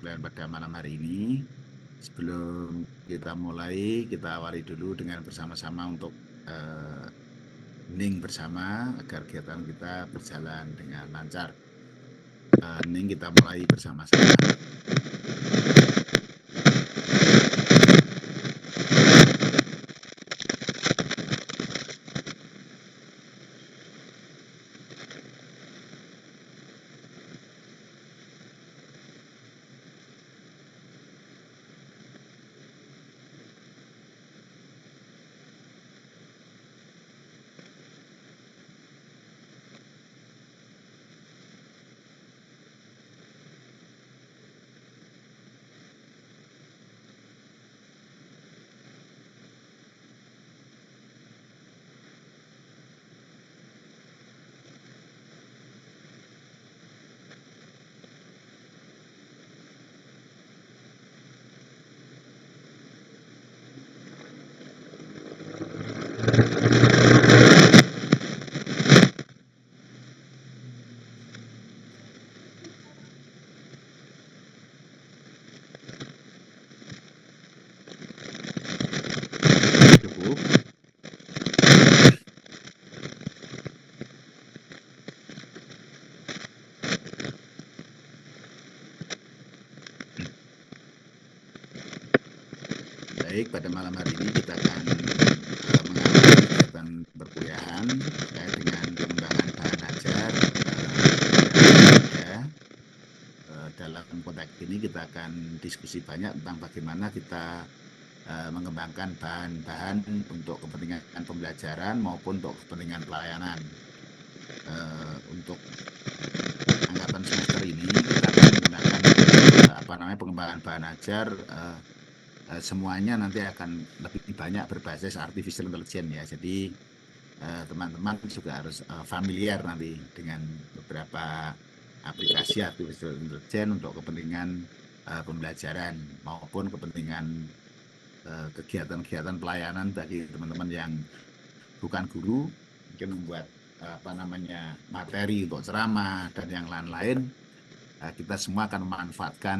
pembelajaran pada malam hari ini. Sebelum kita mulai, kita awali dulu dengan bersama-sama untuk hening bersama agar kegiatan kita berjalan dengan lancar. Hening kita mulai bersama-sama. Cukup. Baik, pada malam hari ini kita akan mengawali kegiatan perkuliahan terkait dengan pengembangan bahan ajar. Dalam konteks ini kita akan diskusi banyak tentang bagaimana kita mengembangkan bahan-bahan untuk kepentingan pembelajaran maupun untuk kepentingan pelayanan. Untuk angkatan semester ini kita akan menggunakan pengembangan bahan ajar. Semuanya nanti akan lebih banyak berbasis artificial intelligence ya. Jadi teman-teman juga harus familiar nanti dengan beberapa aplikasi artificial intelligence untuk kepentingan pembelajaran maupun kepentingan kegiatan-kegiatan pelayanan bagi teman-teman yang bukan guru, mungkin membuat materi untuk ceramah dan yang lain-lain. Kita semua akan memanfaatkan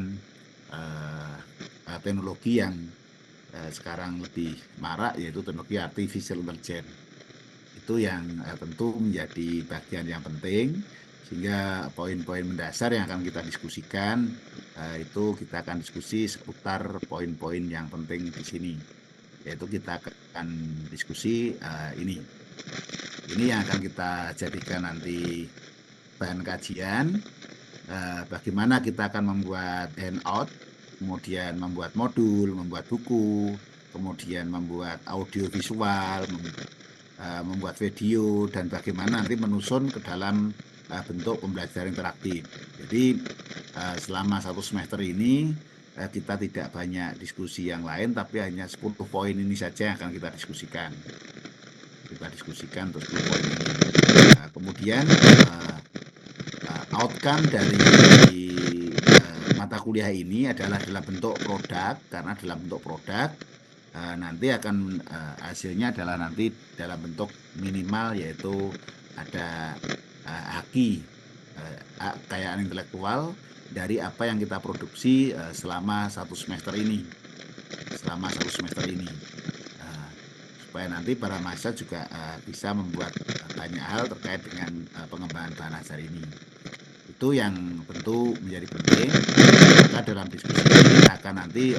teknologi yang sekarang lebih marak, yaitu teknologi artificial intelligence. Itu yang tentu menjadi bagian yang penting, sehingga poin-poin mendasar yang akan kita diskusikan itu kita akan diskusi seputar poin-poin yang penting di sini, yaitu kita akan diskusi ini yang akan kita jadikan nanti bahan kajian. Bagaimana kita akan membuat handout, kemudian membuat modul, membuat buku, kemudian membuat audio visual, membuat video, dan bagaimana nanti menyusun ke dalam bentuk pembelajaran interaktif. Jadi selama satu semester ini kita tidak banyak diskusi yang lain, tapi hanya 10 poin ini saja yang akan kita diskusikan. Untuk 10 poin ini. Kemudian outcome dari mata kuliah ini adalah dalam bentuk produk, karena dalam bentuk produk nanti akan hasilnya adalah nanti dalam bentuk minimal, yaitu ada haki, kekayaan intelektual dari apa yang kita produksi selama satu semester ini. Supaya nanti para mahasiswa juga bisa membuat banyak hal terkait dengan pengembangan bahan ajar ini. Itu yang tentu menjadi penting. Maka dalam diskusi ini kita akan nanti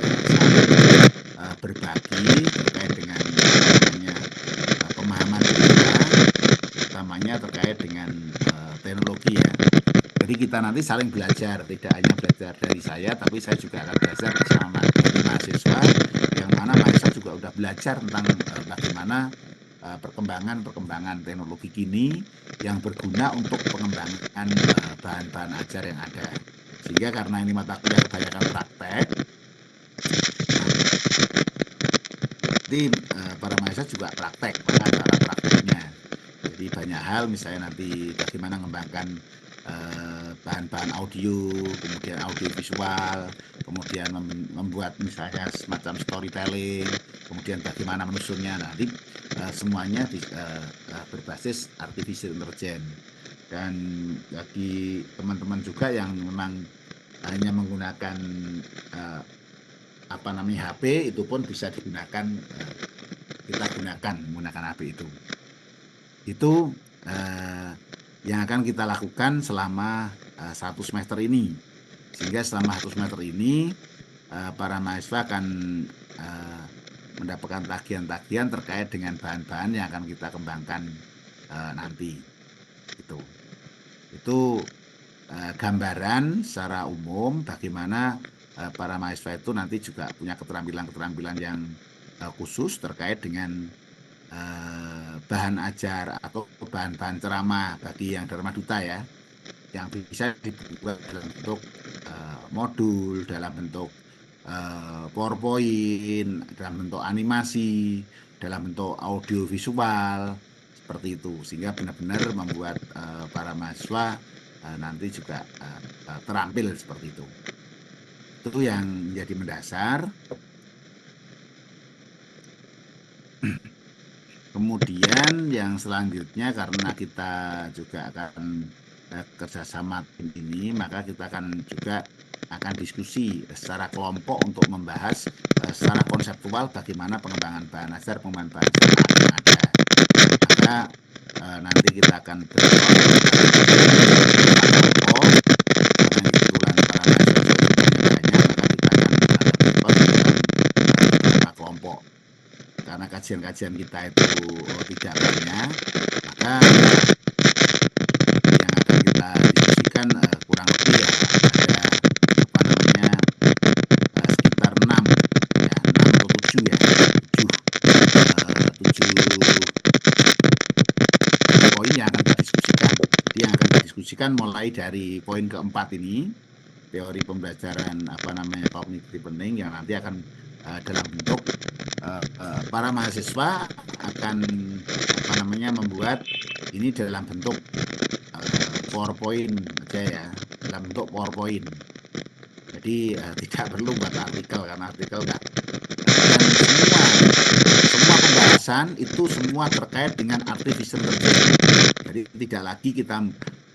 berbagi terkait dengan pemahaman kita, utamanya terkait dengan teknologi ya. Jadi kita nanti saling belajar, tidak hanya belajar dari saya, tapi saya juga akan belajar bersama mahasiswa, yang mana mahasiswa juga sudah belajar tentang bagaimana perkembangan teknologi kini yang berguna untuk pengembangan bahan-bahan ajar yang ada. Sehingga karena ini mata kuliah kebanyakan praktek, jadi para mahasiswa juga praktek, maka cara prakteknya. Jadi banyak hal, misalnya nanti bagaimana mengembangkan bahan-bahan audio, kemudian audio visual, kemudian membuat misalnya semacam storytelling, kemudian bagaimana menyusunnya. Nanti semuanya berbasis artificial intelligence. Dan bagi teman-teman juga yang memang hanya menggunakan HP, itu pun bisa digunakan, kita gunakan menggunakan HP itu. Itu yang akan kita lakukan selama 1 semester ini. Sehingga selama 1 semester ini para mahasiswa akan mendapatkan tagihan-tagihan terkait dengan bahan-bahan yang akan kita kembangkan nanti. Itu gambaran secara umum bagaimana para mahasiswa itu nanti juga punya keterampilan-keterampilan yang khusus terkait dengan bahan ajar atau bahan-bahan ceramah bagi yang Dharma Duta ya, yang bisa dibuat dalam bentuk modul, dalam bentuk PowerPoint, dalam bentuk animasi, dalam bentuk audio visual, seperti itu. Sehingga benar-benar membuat para mahasiswa nanti juga terampil seperti itu. Itu yang menjadi mendasar. Kemudian yang selanjutnya, karena kita juga akan kerjasama tim ini, maka kita akan diskusi secara kelompok untuk membahas secara konseptual bagaimana pengembangan bahan ajar, pengembangan bahan ajar yang ada. Maka nanti kita akan kelompok. Karena kajian-kajian kita itu tidak banyak, maka yang akan kita diskusikan kurang lebih ya ada sekitar 6 atau 7 ya, 7 poin yang akan kita diskusikan. Jadi yang akan kita diskusikan mulai dari poin keempat ini, teori pembelajaran cognitive learning, yang nanti akan dalam bentuk para mahasiswa akan membuat ini dalam bentuk PowerPoint aja ya, dalam bentuk PowerPoint. Jadi tidak perlu buat artikel, karena artikel enggak. Dan semua pembahasan itu semua terkait dengan artificial intelligence. Jadi tidak lagi kita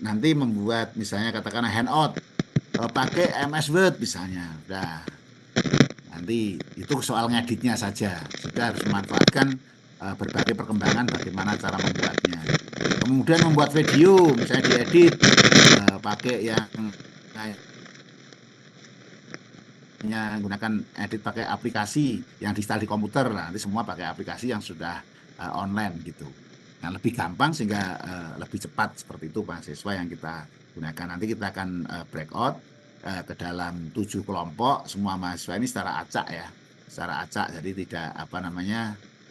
nanti membuat misalnya katakanlah handout pakai MS Word misalnya. Nah, nanti itu soal ngeditnya saja. Kita harus memanfaatkan berbagai perkembangan bagaimana cara membuatnya. Kemudian membuat video, misalnya diedit pakai yang menggunakan edit pakai aplikasi yang diinstal di komputer. Nanti semua pakai aplikasi yang sudah online gitu. Nah, lebih gampang sehingga lebih cepat, seperti itu mahasiswa yang kita gunakan. Nanti kita akan breakout ke dalam 7 kelompok, semua mahasiswa ini secara acak ya, secara acak. Jadi tidak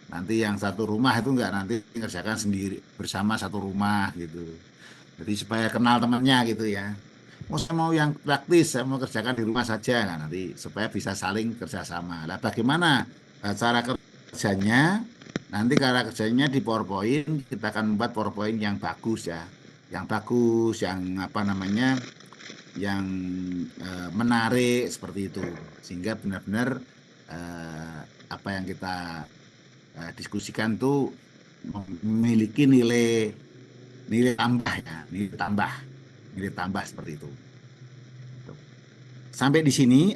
nanti yang satu rumah itu enggak nanti ngerjakan sendiri bersama satu rumah gitu. Jadi supaya kenal temannya gitu ya. Saya mau yang praktis, saya mau kerjakan di rumah saja, nah, nanti supaya bisa saling kerjasama. Nah, bagaimana cara kerjanya? Nanti cara kerjanya di PowerPoint, kita akan membuat PowerPoint yang bagus ya, yang bagus, yang yang menarik seperti itu, sehingga benar-benar apa yang kita diskusikan itu memiliki nilai tambah ya, nilai tambah seperti itu. Sampai di sini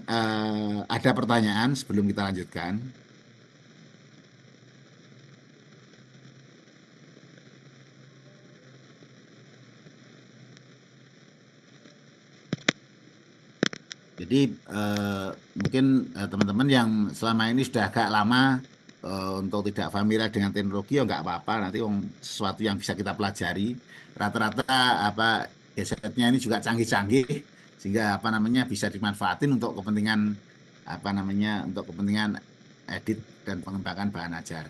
ada pertanyaan sebelum kita lanjutkan? Jadi mungkin teman-teman yang selama ini sudah agak lama untuk tidak familiar dengan teknologi, ya nggak apa-apa, nanti sesuatu yang bisa kita pelajari. Rata-rata gadgetnya ini juga canggih-canggih, sehingga bisa dimanfaatin untuk kepentingan untuk kepentingan edit dan pengembangan bahan ajar.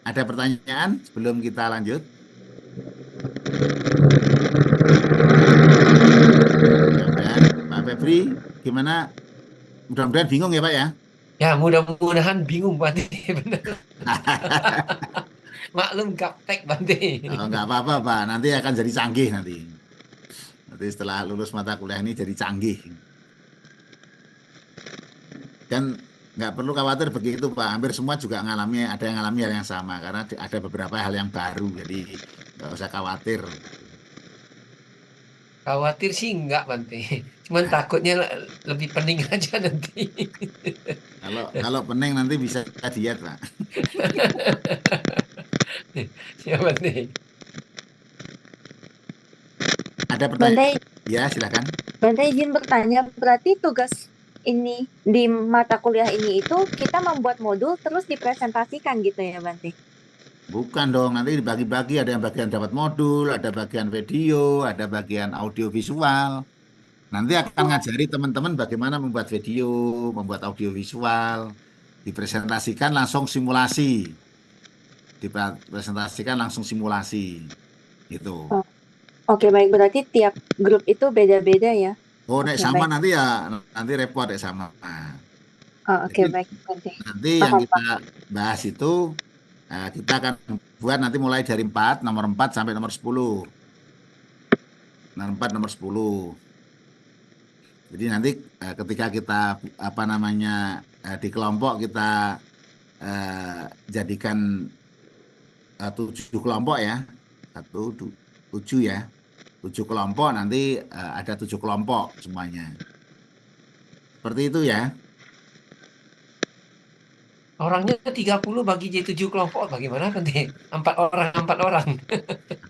Ada pertanyaan sebelum kita lanjut? Pak Febri, gimana? Mudah-mudahan bingung ya Pak ya? Ya, mudah-mudahan bingung Bante. Bener. Maklum gaptek Bante. Nggak apa-apa Pak, nanti akan jadi canggih nanti. Nanti setelah lulus mata kuliah ini jadi canggih. Dan nggak perlu khawatir begitu Pak, hampir semua juga ada yang ngalami hal yang sama, karena ada beberapa hal yang baru, jadi nggak usah khawatir. Khawatir sih enggak, Bante. Cuman takutnya lebih pening aja nanti. Kalau kalau pening nanti bisa diet, Pak. Ya, Bante. Ada pertanyaan? Bante, Ya, silakan. Bante izin bertanya, berarti tugas ini di mata kuliah ini itu kita membuat modul terus dipresentasikan gitu ya, Bante? Bukan dong, nanti dibagi-bagi, ada yang bagian dapat modul, ada bagian video, ada bagian audio visual. Nanti akan Oh, ngajari teman-teman bagaimana membuat video, membuat audio visual, dipresentasikan langsung simulasi, dipresentasikan langsung simulasi, gitu. oh, oke baik, berarti tiap grup itu beda-beda ya. Oh, nek Oke sama baik. nanti ya, nanti repot ya sama. Oh, oke Jadi baik, Bante. nanti yang Paham, kita Pak. bahas itu, kita akan buat nanti mulai dari 4, nomor 4 sampai nomor 10. Nomor 4, nomor 10. Jadi nanti ketika kita apa namanya di kelompok kita jadikan 7 kelompok ya, 7 ya, 7 kelompok nanti ada 7 kelompok semuanya. Seperti itu ya. Orangnya 30 bagi jadi 7 kelompok. Bagaimana nanti? 4 orang, 4 orang.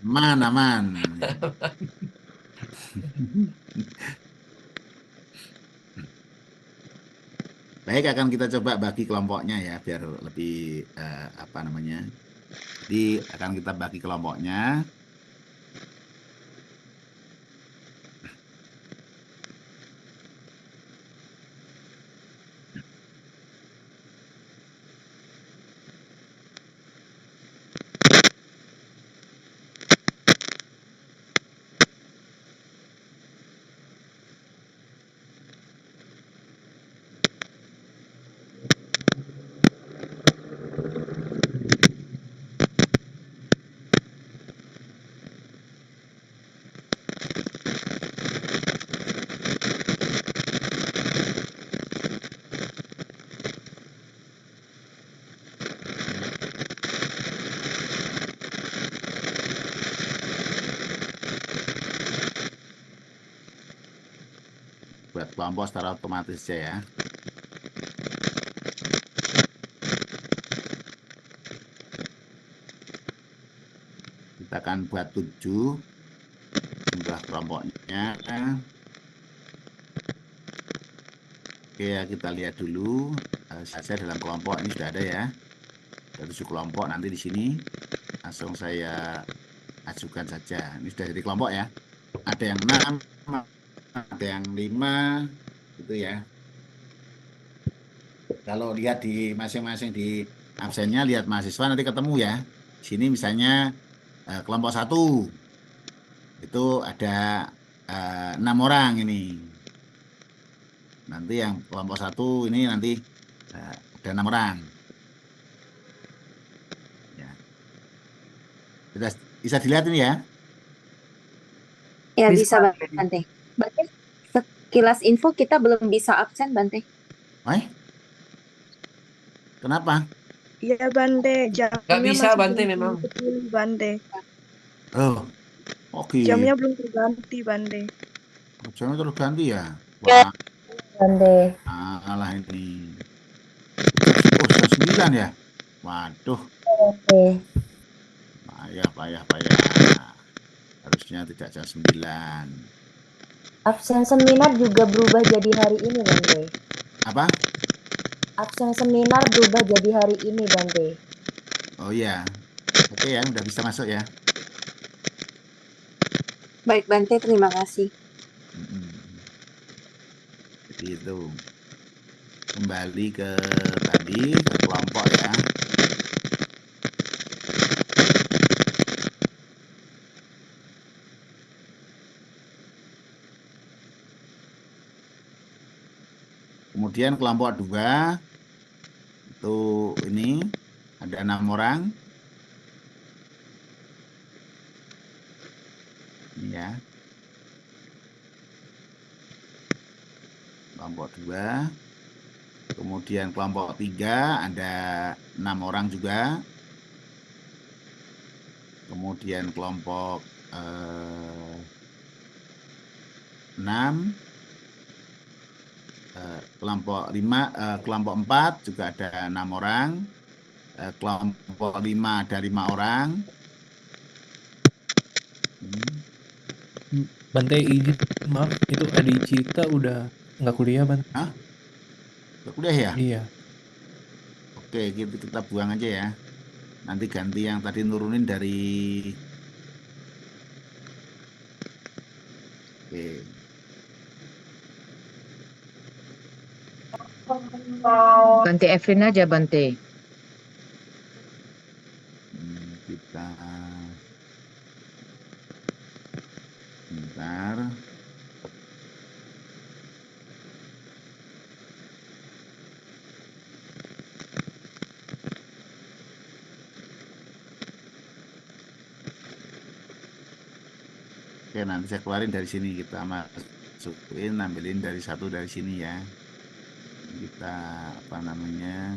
Aman, aman. Baik, akan kita coba bagi kelompoknya ya, biar lebih apa namanya. Jadi akan kita bagi kelompoknya. Buat kelompok secara otomatis ya. Kita akan buat 7 jumlah kelompoknya. Oke, ya, kita lihat dulu saja dalam kelompok ini sudah ada ya. Ada 7 kelompok, nanti di sini langsung saya ajukan saja. Ini sudah jadi kelompok ya. Ada yang 6, ada yang 5, gitu ya. Kalau lihat di masing-masing di absennya, lihat mahasiswa nanti ketemu ya. Di sini misalnya kelompok 1 itu ada 6 orang ini. Nanti yang kelompok 1 ini nanti ada 6 orang. Ya. Bisa dilihat ini ya. Ya Bisa, bisa, Bante. Bante, sekilas info kita belum bisa absen, Bante. Eh, kenapa? Iya Bante, Nggak jamnya bisa, masih Bante, belum memang. terpilih Bante. Oh, oke. Jamnya belum terganti Bante. Jamnya terus ganti ya. Wah, Bante. alah ini. Oh, sudah 9 ya. Waduh, Oke. payah, payah, payah. Harusnya tidak jam 9. Absen seminar juga berubah jadi hari ini, Bante. Apa? Absen seminar berubah jadi hari ini, Bante. Oh iya. Oke ya, udah bisa masuk ya. Baik, Bante, terima kasih. Jadi itu kembali ke tadi ke kelompok ya. Kemudian kelompok 2 itu ini ada 6 orang. Ini ya. Kelompok 2. Kemudian kelompok 3 ada 6 orang juga. Kemudian kelompok 6, kelompok 5, kelompok 4 juga ada 6 orang, kelompok 5 ada 5 orang. Bante izin, maaf, itu Adi Cita udah nggak kuliah, Bante? Hah? Udah kuliah ya? Iya. Oke, kita buang aja ya. Nanti ganti yang tadi nurunin dari. Oke. Bante Evelyn aja Bante. Kita bentar. Oke, nanti saya keluarin dari sini, kita masukin, ambilin dari satu dari sini ya. Kita apa namanya?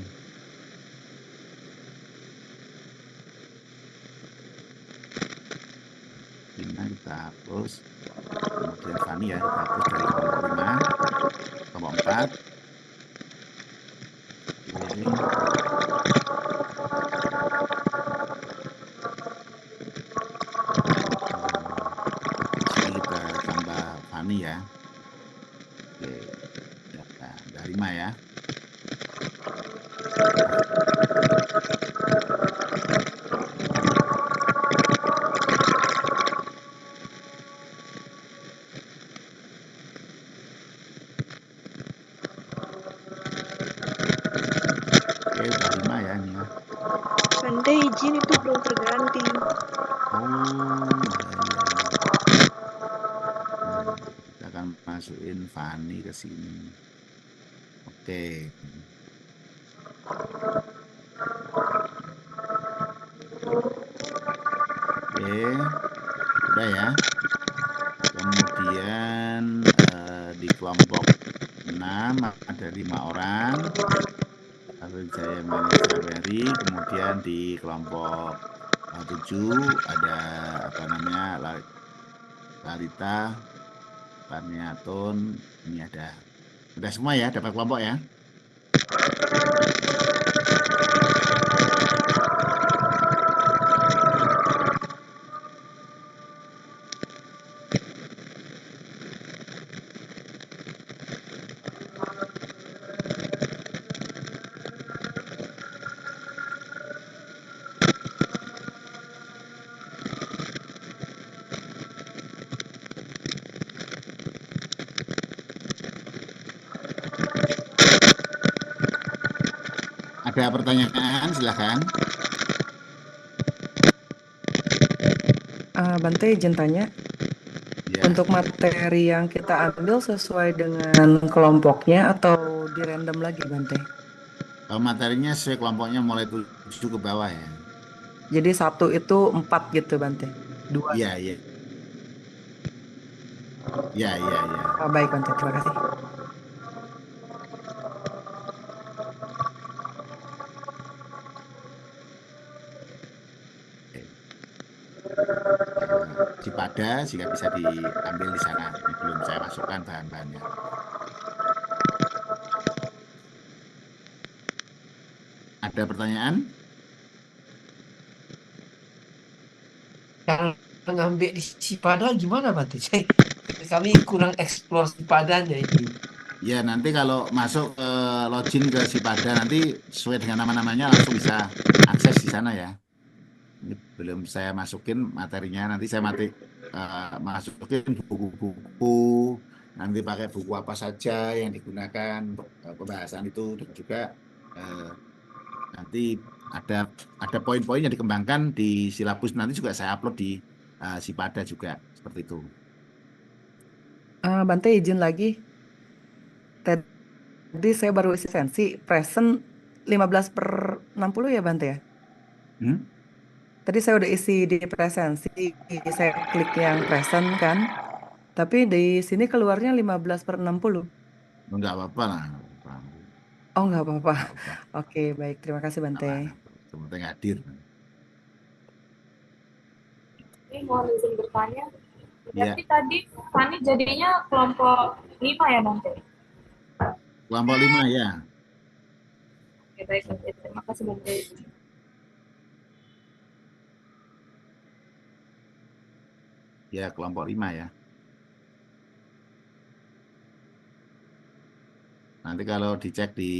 Ini kita hapus. Kemudian Fani ya, kita hapus dari kelompok 5, kelompok 4. Oke. Sini kita tambah Fani ya. Oke, ada 5 ya. Oke, udah 5 ya ini ya. Bante izin itu belum terganti. Oh, iya. Kita akan masukin Fani ke sini. Oke. Oke, udah ya. Kemudian di kelompok 6 ada 5 orang. Jaya Manisawari. Kemudian di kelompok 7 ada apa namanya, Larita, Parniatun. Ini ada. Udah semua ya, dapat kelompok ya. Ada pertanyaan, silahkan. Bante izin tanya, Ya. untuk materi yang kita ambil sesuai dengan kelompoknya atau di random lagi Bante? Materinya sesuai kelompoknya mulai 7 ke bawah ya. Jadi 1 itu 4 gitu Bante? 2? Iya, iya. Iya. Baik Bante, terima kasih. Cipada jika bisa diambil di sana. Ini belum saya masukkan bahan-bahannya. Ada pertanyaan? Kalau ngambil di Cipada gimana, Bante? Kami kurang eksplor Cipadanya ini. Ya, nanti kalau masuk login ke Cipada, nanti sesuai dengan nama-namanya langsung bisa akses di sana ya. Ini belum saya masukin materinya, nanti saya masukin buku-buku, nanti pakai buku apa saja yang digunakan untuk pembahasan itu, dan juga nanti ada poin-poin yang dikembangkan di silabus, nanti juga saya upload di Cipada juga, seperti itu. Bante izin lagi. Tadi saya baru isi sensi, present 15/60 ya Bante ya? Tadi saya udah isi di presensi, saya klik yang present kan, tapi di sini keluarnya 15/60. Enggak apa-apa lah. Oh nggak apa-apa. Oke, baik, terima kasih Bante. Penting hadir. Mohon izin bertanya. Ya, Berarti tadi Fani jadinya kelompok 5 ya Bante? kelompok 5 ya. Oke, baik Bante. Terima kasih Bante. Ya, kelompok 5 ya. Nanti kalau dicek di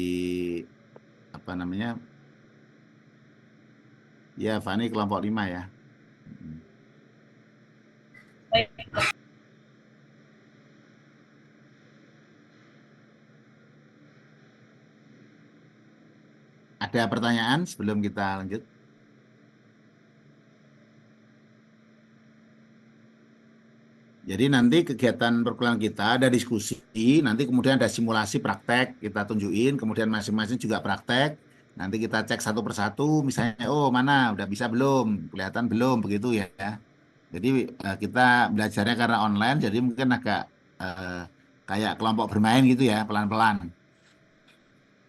apa namanya? Ya, Fani kelompok 5 ya. Baik. Ada pertanyaan sebelum kita lanjut? Jadi nanti kegiatan perkuliahan kita ada diskusi, nanti kemudian ada simulasi praktek, kita tunjukin, kemudian masing-masing juga praktek. Nanti kita cek satu persatu, misalnya, oh mana, udah bisa belum, kelihatan belum, begitu ya. Jadi kita belajarnya karena online, jadi mungkin agak eh, kayak kelompok bermain gitu ya, pelan-pelan.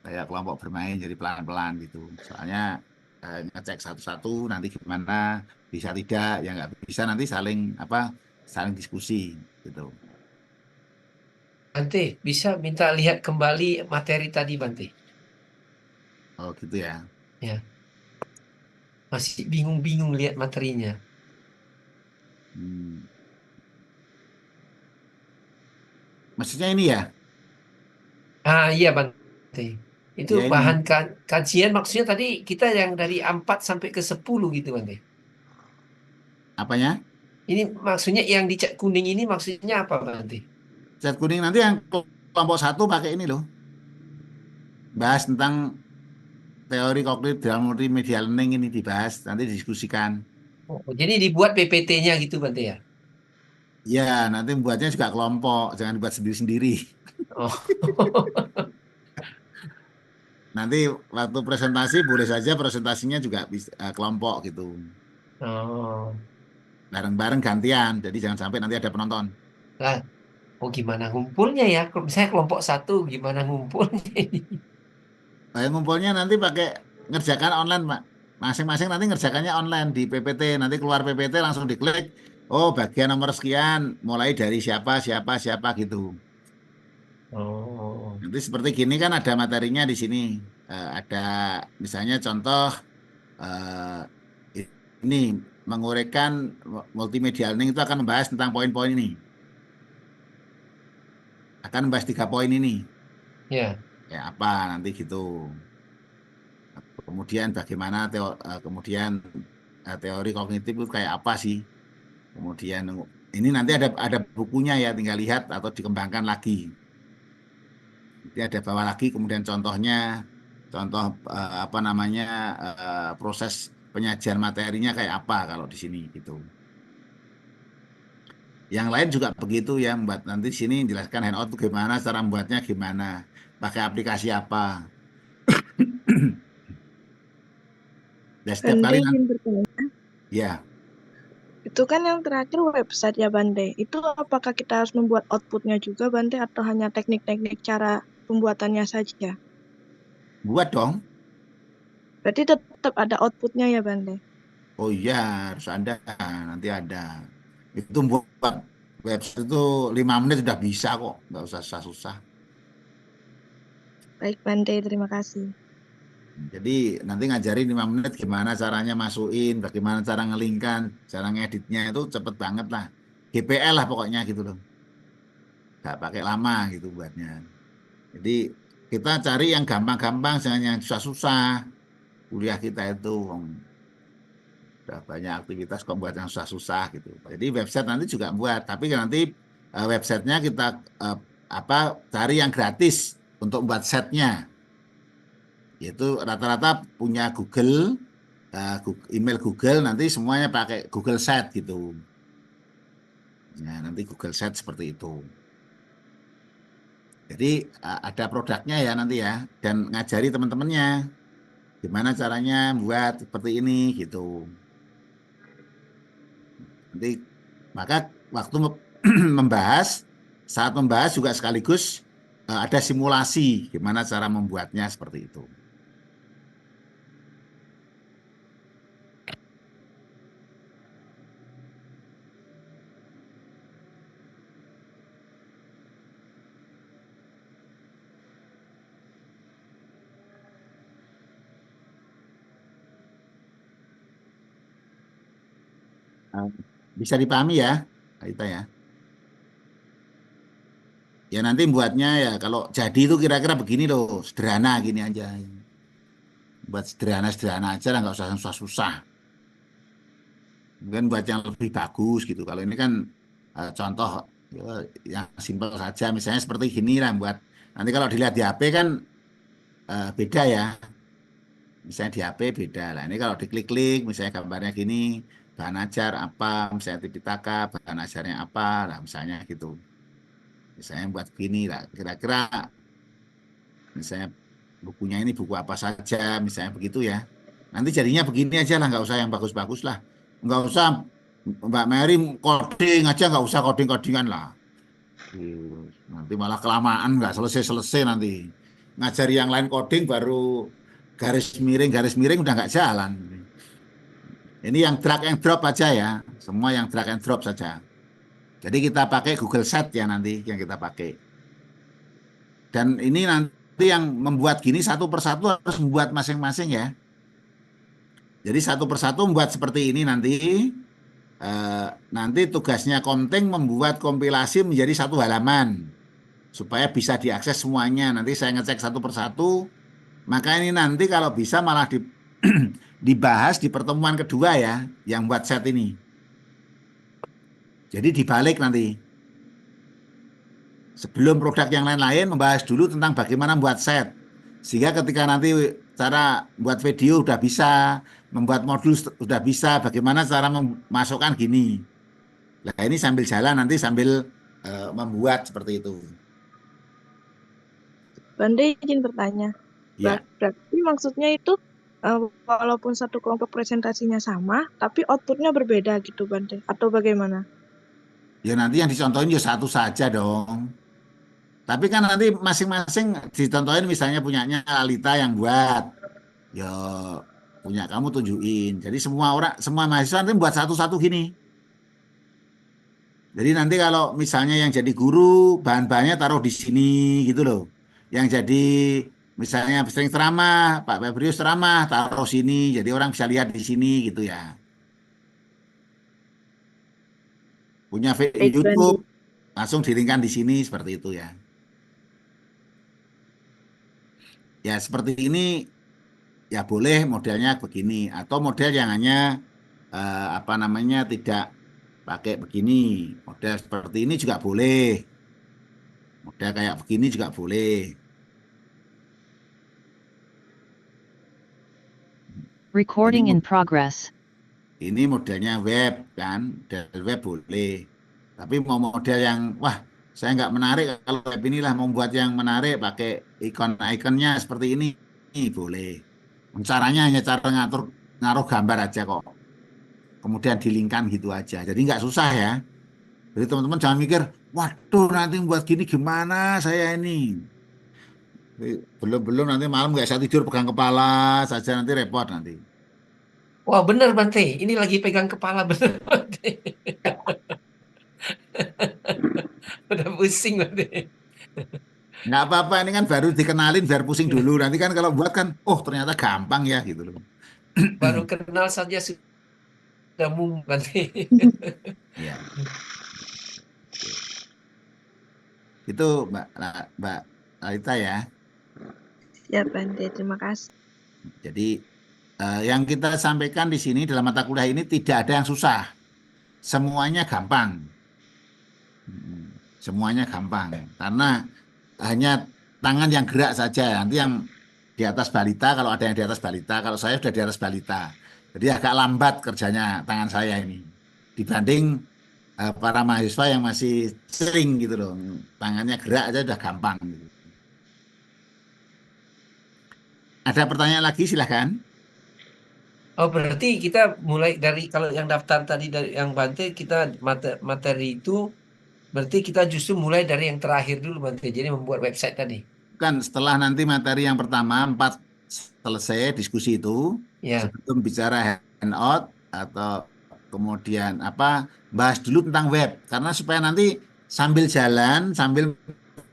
Kayak kelompok bermain, jadi pelan-pelan gitu. Soalnya ngecek satu-satu, nanti gimana, bisa tidak, ya nggak bisa nanti saling diskusi gitu. Bante, bisa minta lihat kembali materi tadi, Bante. Oh gitu ya. Ya, masih bingung-bingung lihat materinya. Hmm. Maksudnya ini ya, Ah, iya, Bante. Itu ya bahan ini kajian maksudnya tadi kita yang dari 4 sampai ke 10 gitu, Bante. apanya? Ini maksudnya yang di cat kuning ini maksudnya apa, Bante? Cat kuning nanti yang kelompok 1 pakai ini loh, bahas tentang teori kognitif dalam multimedia learning ini dibahas, nanti didiskusikan. Oh, jadi dibuat PPT-nya gitu, Bante ya? Ya, nanti membuatnya juga kelompok, jangan buat sendiri-sendiri. Oh. Nanti waktu presentasi boleh saja presentasinya juga bisa, kelompok gitu. Oh. Bareng-bareng gantian, jadi jangan sampai nanti ada penonton. Lah, oh gimana ngumpulnya ya? Kalau misalnya kelompok 1, gimana ngumpulnya ini? Ngumpulnya nanti pakai ngerjakan online, Pak. Masing-masing nanti ngerjakannya online di PPT. Nanti keluar PPT langsung diklik. Oh, bagian nomor sekian, mulai dari siapa, siapa, siapa gitu. Oh. Nanti seperti gini kan ada materinya di sini. Ada misalnya contoh ini menguraikan multimedia learning itu akan membahas tentang poin-poin ini. Akan membahas 3 poin ini. Ya. Ya apa nanti gitu. Kemudian bagaimana teori kognitif itu kayak apa sih? Kemudian ini nanti ada bukunya ya, tinggal lihat atau dikembangkan lagi. Nanti ada bawah lagi kemudian contoh apa namanya proses penyajian materinya kayak apa kalau di sini gitu. Yang lain juga begitu ya, membuat nanti di sini jelaskan handout itu gimana, cara membuatnya gimana, pakai aplikasi apa. Dan setiap Bante kali izin bertanya. ya. Itu kan yang terakhir website ya Bante. Itu apakah kita harus membuat outputnya juga Bante atau hanya teknik-teknik cara pembuatannya saja? Buat dong. Berarti tetap ada outputnya ya Bante. Oh iya, harus ada. Nanti ada. Itu buat website itu 5 menit sudah bisa kok. Nggak usah susah-susah. Baik Bante, terima kasih. Jadi nanti ngajarin 5 menit gimana caranya masukin, bagaimana cara ngelingkan, cara ngeditnya itu cepet banget lah. GPL lah pokoknya gitu loh. Nggak pakai lama gitu buatnya. Jadi kita cari yang gampang-gampang, jangan yang susah-susah. Kuliah kita itu udah banyak aktivitas kok buat yang susah-susah gitu. Jadi website nanti juga buat, tapi nanti websitenya kita cari yang gratis untuk buat setnya. Yaitu rata-rata punya Google, email Google nanti semuanya pakai Google Set gitu. Nah, nanti Google Set seperti itu. Jadi ada produknya ya nanti ya, dan ngajari teman-temannya gimana caranya buat seperti ini gitu. Nanti maka waktu saat membahas juga sekaligus ada simulasi gimana cara membuatnya seperti itu. Eh, Bisa dipahami ya, kita ya. Ya nanti buatnya ya kalau jadi itu kira-kira begini loh, sederhana gini aja. Buat sederhana-sederhana aja lah, nggak usah susah-susah. Mungkin buat yang lebih bagus gitu. Kalau ini kan contoh yang simpel saja, misalnya seperti gini lah buat. Nanti kalau dilihat di HP kan beda ya. Misalnya di HP beda lah. Ini kalau diklik-klik, misalnya gambarnya gini, bahan ajar apa, misalnya Tipitaka, bahan ajarnya apa, lah misalnya gitu. Misalnya buat gini lah, kira-kira misalnya bukunya ini buku apa saja, misalnya begitu ya. Nanti jadinya begini aja lah, nggak usah yang bagus-bagus lah. Nggak usah Mbak Mary coding aja, nggak usah coding-codingan lah. Nanti malah kelamaan, nggak selesai-selesai nanti. Ngajari yang lain coding baru garis miring udah nggak jalan. Ini yang drag and drop aja ya, semua yang drag and drop saja. Jadi kita pakai Google Sheet ya nanti yang kita pakai. Dan ini nanti yang membuat gini satu persatu harus membuat masing-masing ya. Jadi satu persatu membuat seperti ini nanti. Nanti tugasnya Komting membuat kompilasi menjadi satu halaman supaya bisa diakses semuanya. Nanti saya ngecek satu persatu. Maka ini nanti kalau bisa malah dibahas di pertemuan kedua ya, yang buat set ini. Jadi dibalik nanti. Sebelum produk yang lain-lain membahas dulu tentang bagaimana membuat set. Sehingga ketika nanti cara buat video udah bisa, membuat modul sudah bisa, bagaimana cara memasukkan gini. Nah ini sambil jalan nanti sambil membuat seperti itu. Bande izin bertanya. Ya. Berarti maksudnya itu walaupun satu kelompok presentasinya sama, tapi outputnya berbeda gitu Bande, atau bagaimana? Ya nanti yang dicontohin ya satu saja dong. Tapi kan nanti masing-masing dicontohin, misalnya punyanya Alita yang buat, ya punya kamu tunjukin. Jadi semua mahasiswa nanti buat satu-satu gini. Jadi nanti kalau misalnya yang jadi guru, bahan-bahannya taruh di sini gitu loh. Yang jadi misalnya sering ceramah, Pak Febrius ceramah, taruh sini. Jadi orang bisa lihat di sini gitu ya. Punya YouTube, langsung diringkan di sini seperti itu ya. Ya seperti ini ya boleh modelnya begini, atau model yang hanya tidak pakai begini, model seperti ini juga boleh, model kayak begini juga boleh. Recording in progress. Ini modelnya web kan, model web boleh. Tapi mau model yang wah saya nggak menarik, kalau web inilah membuat yang menarik pakai ikon-ikonnya seperti ini boleh. Caranya hanya cara ngaruh gambar aja kok. Kemudian dilingkan gitu aja. Jadi nggak susah ya. Jadi teman-teman jangan mikir, waduh nanti buat gini gimana saya ini. Belum nanti malam nggak bisa tidur pegang kepala saja, nanti repot nanti. Wah bener Bante, ini lagi pegang kepala bener Bante. Udah pusing Bante. Nggak apa-apa, ini kan baru dikenalin biar pusing dulu. Nanti kan kalau buat kan, oh ternyata gampang ya gitu loh. Baru kenal saja sudah Bante. Ya. Itu Mbak Alita ya. Ya Bante, terima kasih. Jadi yang kita sampaikan di sini dalam mata kuliah ini tidak ada yang susah. Semuanya gampang. Semuanya gampang. Karena hanya tangan yang gerak saja. Nanti yang di atas balita, kalau ada yang di atas balita, kalau saya sudah di atas balita. Jadi agak lambat kerjanya tangan saya ini. Dibanding para mahasiswa yang masih sering gitu loh. Tangannya gerak aja udah gampang. Gitu. Ada pertanyaan lagi silahkan. Oh berarti kita mulai dari, kalau yang daftar tadi dari yang Bante, kita materi itu berarti kita justru mulai dari yang terakhir dulu Bante. Jadi membuat website tadi. Kan setelah nanti materi yang pertama 4 selesai diskusi itu, ya. Sebelum bicara handout atau kemudian bahas dulu tentang web, karena supaya nanti sambil jalan sambil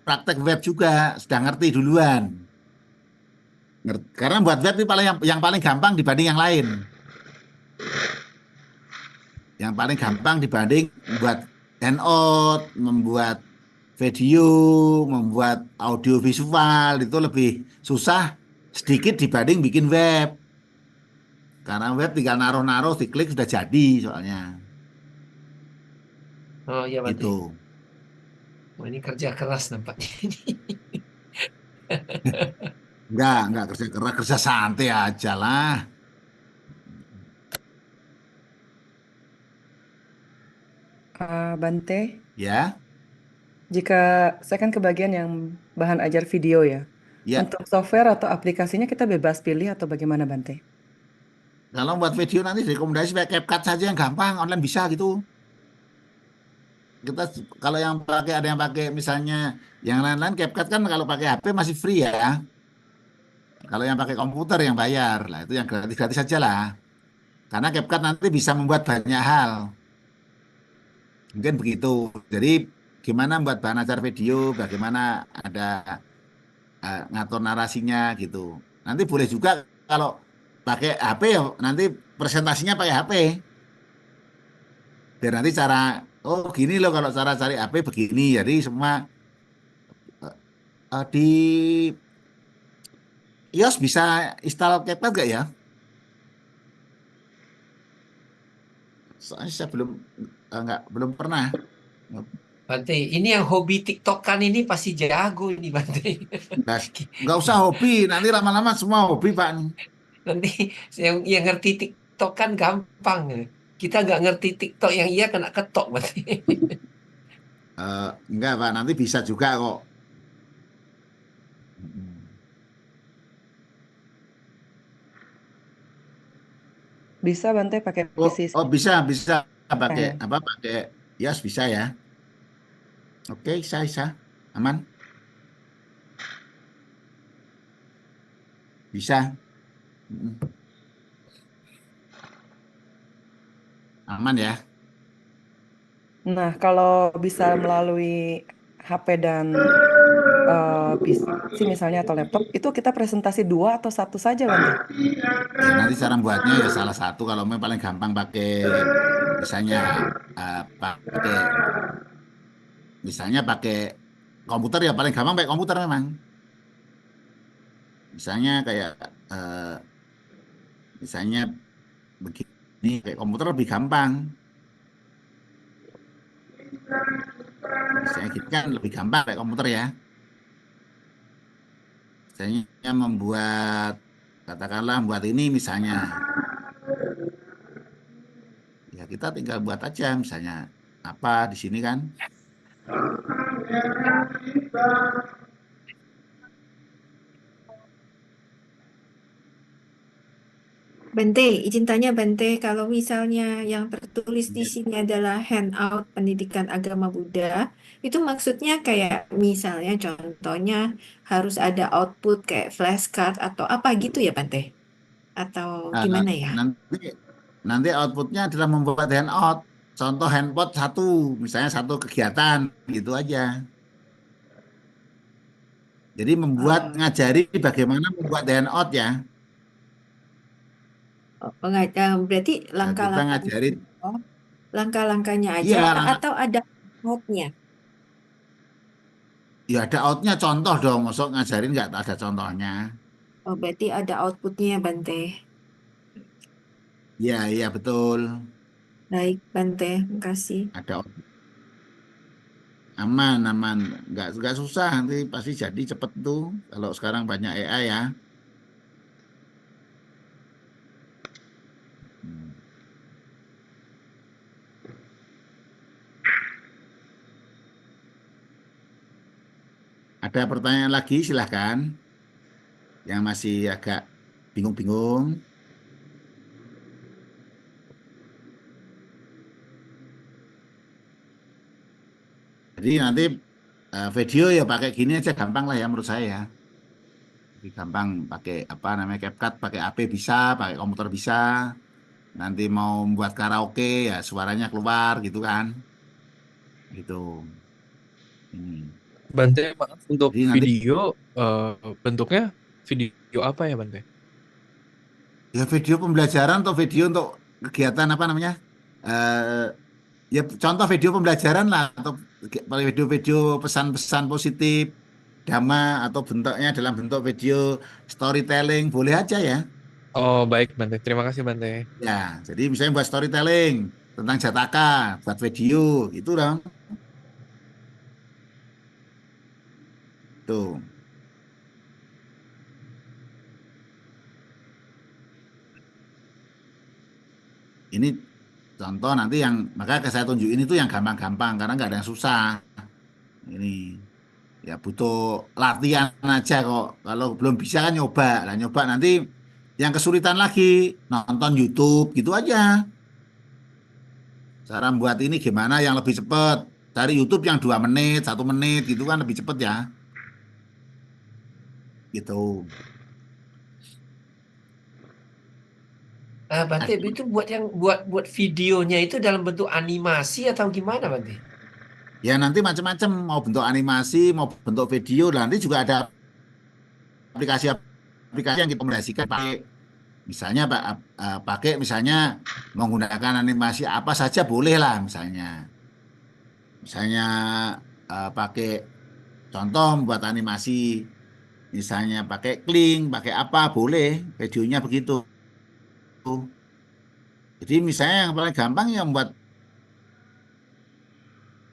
praktek web juga sudah ngerti duluan. Karena buat web itu yang paling gampang dibanding yang lain. Yang paling gampang dibanding membuat handout, membuat video, membuat audio visual itu lebih susah sedikit dibanding bikin web. Karena web tinggal naruh-naruh, diklik sudah jadi soalnya. Oh iya Bante. Itu. Oh, ini kerja keras nampaknya. Enggak kerja keras, kerja santai aja lah. Bante, Ya, jika saya kan kebagian yang bahan ajar video ya. ya. Untuk software atau aplikasinya kita bebas pilih atau bagaimana Bante? Kalau buat video nanti rekomendasi pakai CapCut saja yang gampang, online bisa gitu. Kita kalau yang pakai ada yang pakai misalnya yang lain-lain CapCut kan kalau pakai HP masih free ya. Kalau yang pakai komputer yang bayar lah itu yang gratis-gratis saja lah. Karena CapCut nanti bisa membuat banyak hal. Mungkin begitu. Jadi gimana membuat bahan ajar video, bagaimana ada ngatur narasinya gitu. Nanti boleh juga kalau pakai HP ya nanti presentasinya pakai HP. Biar nanti cara oh gini loh kalau cara cari HP begini. Jadi semua di iOS bisa install CapCut gak ya? Soalnya saya belum pernah. Bante, ini yang hobi TikTokan ini pasti jago ini Bante. Nggak usah hobi, nanti lama-lama semua hobi Pak. Nanti yang ngerti TikTokan gampang. Kita nggak ngerti TikTok yang iya kena ketok Bante. Enggak Pak, nanti bisa juga kok. Bisa Bante pakai PC. Bisa pakai apa? Pakai iOS bisa ya. Oke, bisa. Aman. Bisa. Aman ya. Nah, kalau bisa melalui HP dan PC misalnya atau laptop, itu kita presentasi 2 atau 1 saja, Bante? Ya, nanti cara buatnya ya salah satu. Kalau memang paling gampang pakai misalnya pakai komputer ya paling gampang pakai komputer memang. Misalnya kayak begini kayak komputer lebih gampang. Misalnya gitu kan lebih gampang kayak komputer ya. Misalnya katakanlah membuat ini misalnya. Ya kita tinggal buat aja misalnya apa di sini kan. Bante, izin tanya Bante, kalau misalnya yang tertulis di sini adalah handout pendidikan agama Buddha, itu maksudnya kayak misalnya contohnya harus ada output kayak flashcard atau apa gitu ya Bante? Atau gimana ya? Nanti outputnya adalah membuat handout. Contoh handphone misalnya satu kegiatan gitu aja. Jadi ngajari bagaimana membuat handout ya. Berarti langkah-langkahnya aja atau ada outnya? Ya ada outnya contoh dong, masuk ngajarin nggak ada contohnya. Oh, berarti ada outputnya Bante. Iya betul. Baik Bante, makasih. Ada aman, nggak susah nanti pasti jadi cepet tuh. Kalau sekarang banyak AI ya. Ada pertanyaan lagi silahkan. Yang masih agak bingung-bingung. Jadi nanti video ya pakai gini aja gampang lah ya menurut saya ya. Jadi gampang pakai apa namanya CapCut, pakai HP bisa, pakai komputer bisa. Nanti mau membuat karaoke ya suaranya keluar gitu kan. Gitu. Ini. Bante, maaf untuk Jadi nanti, video bentuknya video apa ya Bante? Ya video pembelajaran atau video untuk kegiatan apa namanya? eh, ya contoh video pembelajaran lah atau video-video pesan-pesan positif dhamma atau bentuknya dalam bentuk video storytelling boleh aja ya. Oh, baik Bante. Terima kasih Bante. Ya, jadi misalnya buat storytelling tentang Jataka, buat video itu dong. Tuh. Ini contoh nanti yang maka saya tunjukin itu yang gampang-gampang karena nggak ada yang susah. Ini ya butuh latihan aja kok. Kalau belum bisa kan nyoba. Lah nyoba nanti yang kesulitan lagi nonton YouTube gitu aja. Cara buat ini gimana yang lebih cepat. Cari YouTube yang 2 menit, 1 menit gitu kan lebih cepat ya. Gitu. Bante itu buat videonya itu dalam bentuk animasi atau gimana Bante? Ya nanti macam-macam mau bentuk animasi, mau bentuk video. Nanti juga ada aplikasi yang direkomendasikan pakai misalnya pakai misalnya menggunakan animasi apa saja boleh lah misalnya pakai contoh buat animasi misalnya pakai Kling pakai apa boleh videonya begitu. Jadi misalnya yang paling gampang yang buat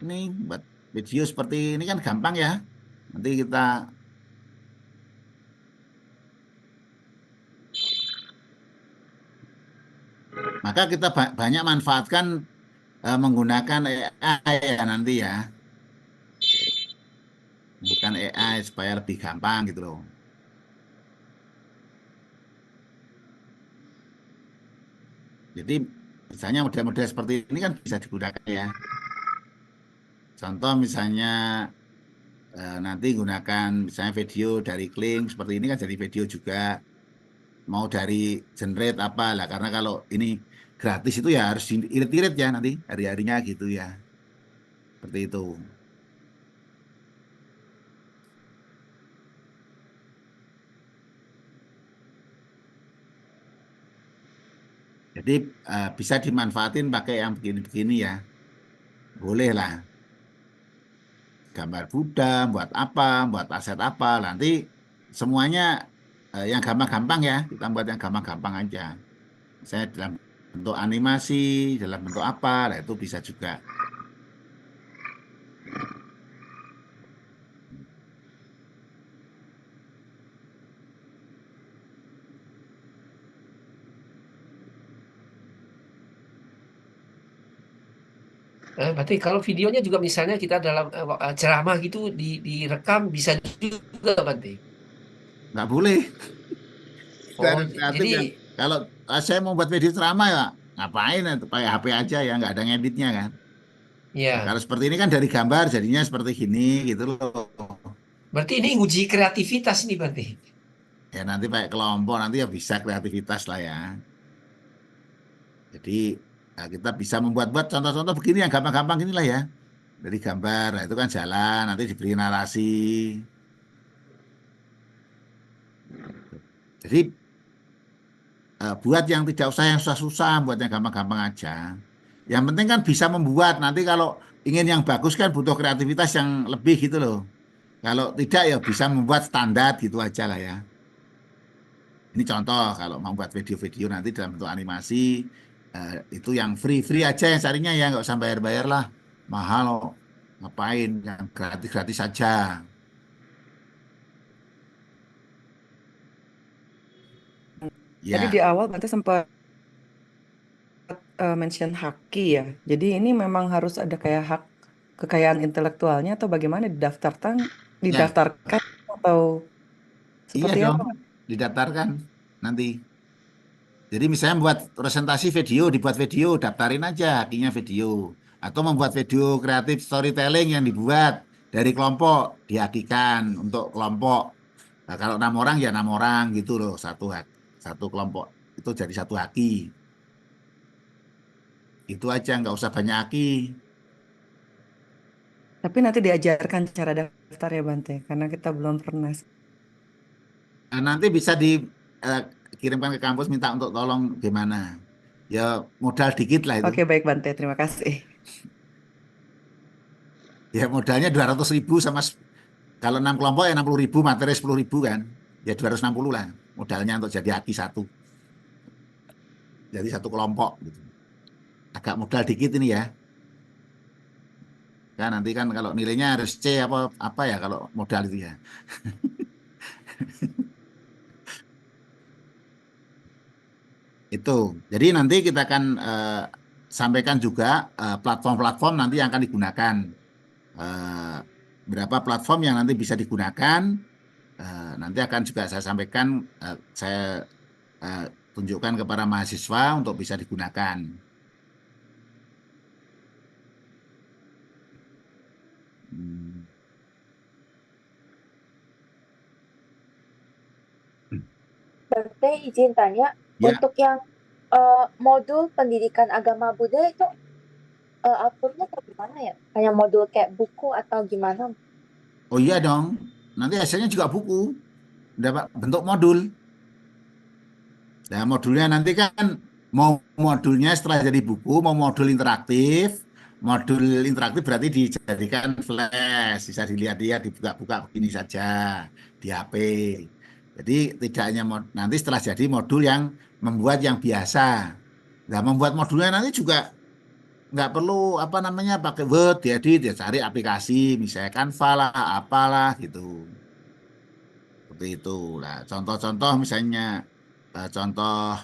ini buat video seperti ini kan gampang ya. Nanti kita maka kita banyak manfaatkan menggunakan AI ya nanti ya. Bukan AI supaya lebih gampang gitu loh. Jadi misalnya model-model seperti ini kan bisa digunakan ya. Contoh misalnya nanti gunakan misalnya video dari Kling seperti ini kan jadi video juga. Mau dari generate apa lah karena kalau ini gratis itu ya harus irit-irit ya nanti hari-harinya gitu ya. Seperti itu. Jadi bisa dimanfaatin pakai yang begini-begini ya. Boleh lah. Gambar Buddha, buat apa, buat aset apa. Nanti semuanya yang gampang-gampang ya. Kita buat yang gampang-gampang aja. Misalnya dalam bentuk animasi, dalam bentuk apa, lah itu bisa juga. Berarti kalau videonya juga misalnya kita dalam ceramah gitu direkam bisa juga Bante. Nggak boleh. Oh, Jadi kalau saya mau buat video ceramah ya ngapain pakai HP aja ya nggak ada ngeditnya kan. Iya. Kalau seperti ini kan dari gambar jadinya seperti gini gitu loh. Berarti ini uji kreativitas nih Bante. Ya nanti pakai kelompok nanti ya bisa kreativitas lah ya. Jadi kita bisa membuat-buat contoh-contoh begini yang gampang-gampang inilah ya. Dari gambar, nah itu kan jalan, nanti diberi narasi. Jadi buat yang tidak usah yang susah-susah, buat yang gampang-gampang aja. Yang penting kan bisa membuat. Nanti kalau ingin yang bagus kan butuh kreativitas yang lebih gitu loh. Kalau tidak ya bisa membuat standar gitu aja lah ya. Ini contoh kalau mau buat video-video nanti dalam bentuk animasi itu yang free aja yang carinya ya nggak usah bayar-bayar lah. Mahal loh. Ngapain yang gratis-gratis saja. Tadi Ya. di awal Bante sempat mention haki ya. Jadi ini memang harus ada kayak hak kekayaan intelektualnya atau bagaimana didaftarkan atau Iya seperti dong, apa? didaftarkan nanti. Jadi misalnya membuat presentasi video, dibuat video, daftarin aja hakinya video. Atau membuat video kreatif storytelling yang dibuat dari kelompok, dihakikan untuk kelompok. Nah, kalau 6 orang ya 6 orang gitu loh, satu kelompok itu jadi satu haki. Itu aja, nggak usah banyak haki. Tapi nanti diajarkan cara daftar ya Bante, karena kita belum pernah. Nanti bisa dikirimkan ke kampus minta untuk tolong gimana. Ya modal dikit lah itu. Oke, baik Bante, terima kasih. Ya modalnya 200.000 sama kalau 6 kelompok ya 60.000, materi 10.000 kan. Ya 260 lah modalnya untuk jadi aki satu. Jadi satu kelompok gitu. Agak modal dikit ini ya. Kan nanti kan kalau nilainya harus C apa ya kalau modal itu ya. Itu. Jadi nanti kita akan sampaikan juga platform-platform nanti yang akan digunakan. Berapa platform yang nanti bisa digunakan. Nanti akan juga saya sampaikan, saya tunjukkan kepada mahasiswa untuk bisa digunakan. Bante izin tanya, Ya. untuk yang modul pendidikan agama Buddha itu outputnya kayak gimana ya? Kayak modul kayak buku atau gimana? Oh iya dong, nanti hasilnya juga buku, dapat bentuk modul. Nah modulnya nanti kan mau modulnya setelah jadi buku, mau modul interaktif berarti dijadikan flash, bisa dilihat-lihat, dibuka-buka begini saja di HP. Jadi tidak hanya nanti setelah jadi modul yang membuat yang biasa. Nah membuat modulnya nanti juga nggak perlu apa namanya pakai Word, diedit, ya cari aplikasi, misalnya Canva lah, apalah gitu. Seperti itu. Nah, contoh-contoh misalnya contoh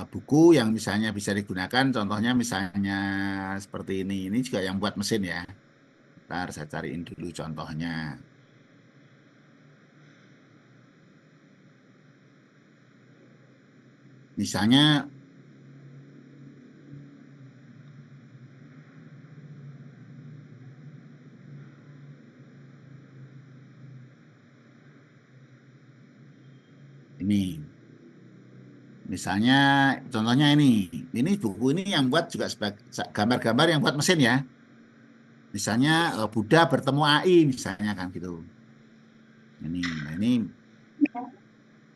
buku yang misalnya bisa digunakan, contohnya misalnya seperti ini. Ini juga yang buat mesin ya. Ntar saya cariin dulu contohnya. Misalnya ini. Misalnya contohnya ini buku ini yang buat juga sebagai gambar-gambar yang buat mesin ya. Misalnya Buddha bertemu AI misalnya kan gitu. Ini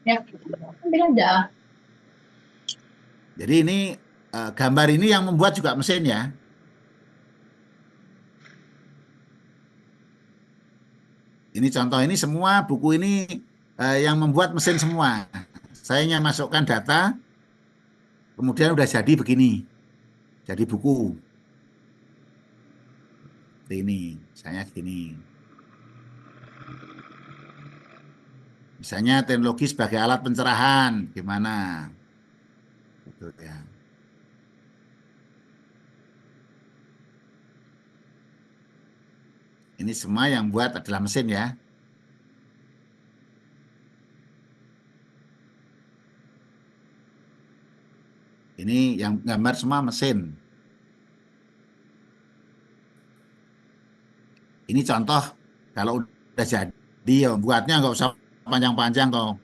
Ya, bilang dah. jadi ini gambar ini yang membuat juga mesin ya. Ini contoh ini semua buku ini yang membuat mesin semua. Saya hanya masukkan data, kemudian udah jadi begini, jadi buku. Seperti ini, misalnya gini. Misalnya teknologi sebagai alat pencerahan, gimana? Gitu ya. Ini semua yang buat adalah mesin ya. Ini yang gambar semua mesin. Ini contoh kalau udah jadi ya buatnya nggak usah panjang-panjang kok.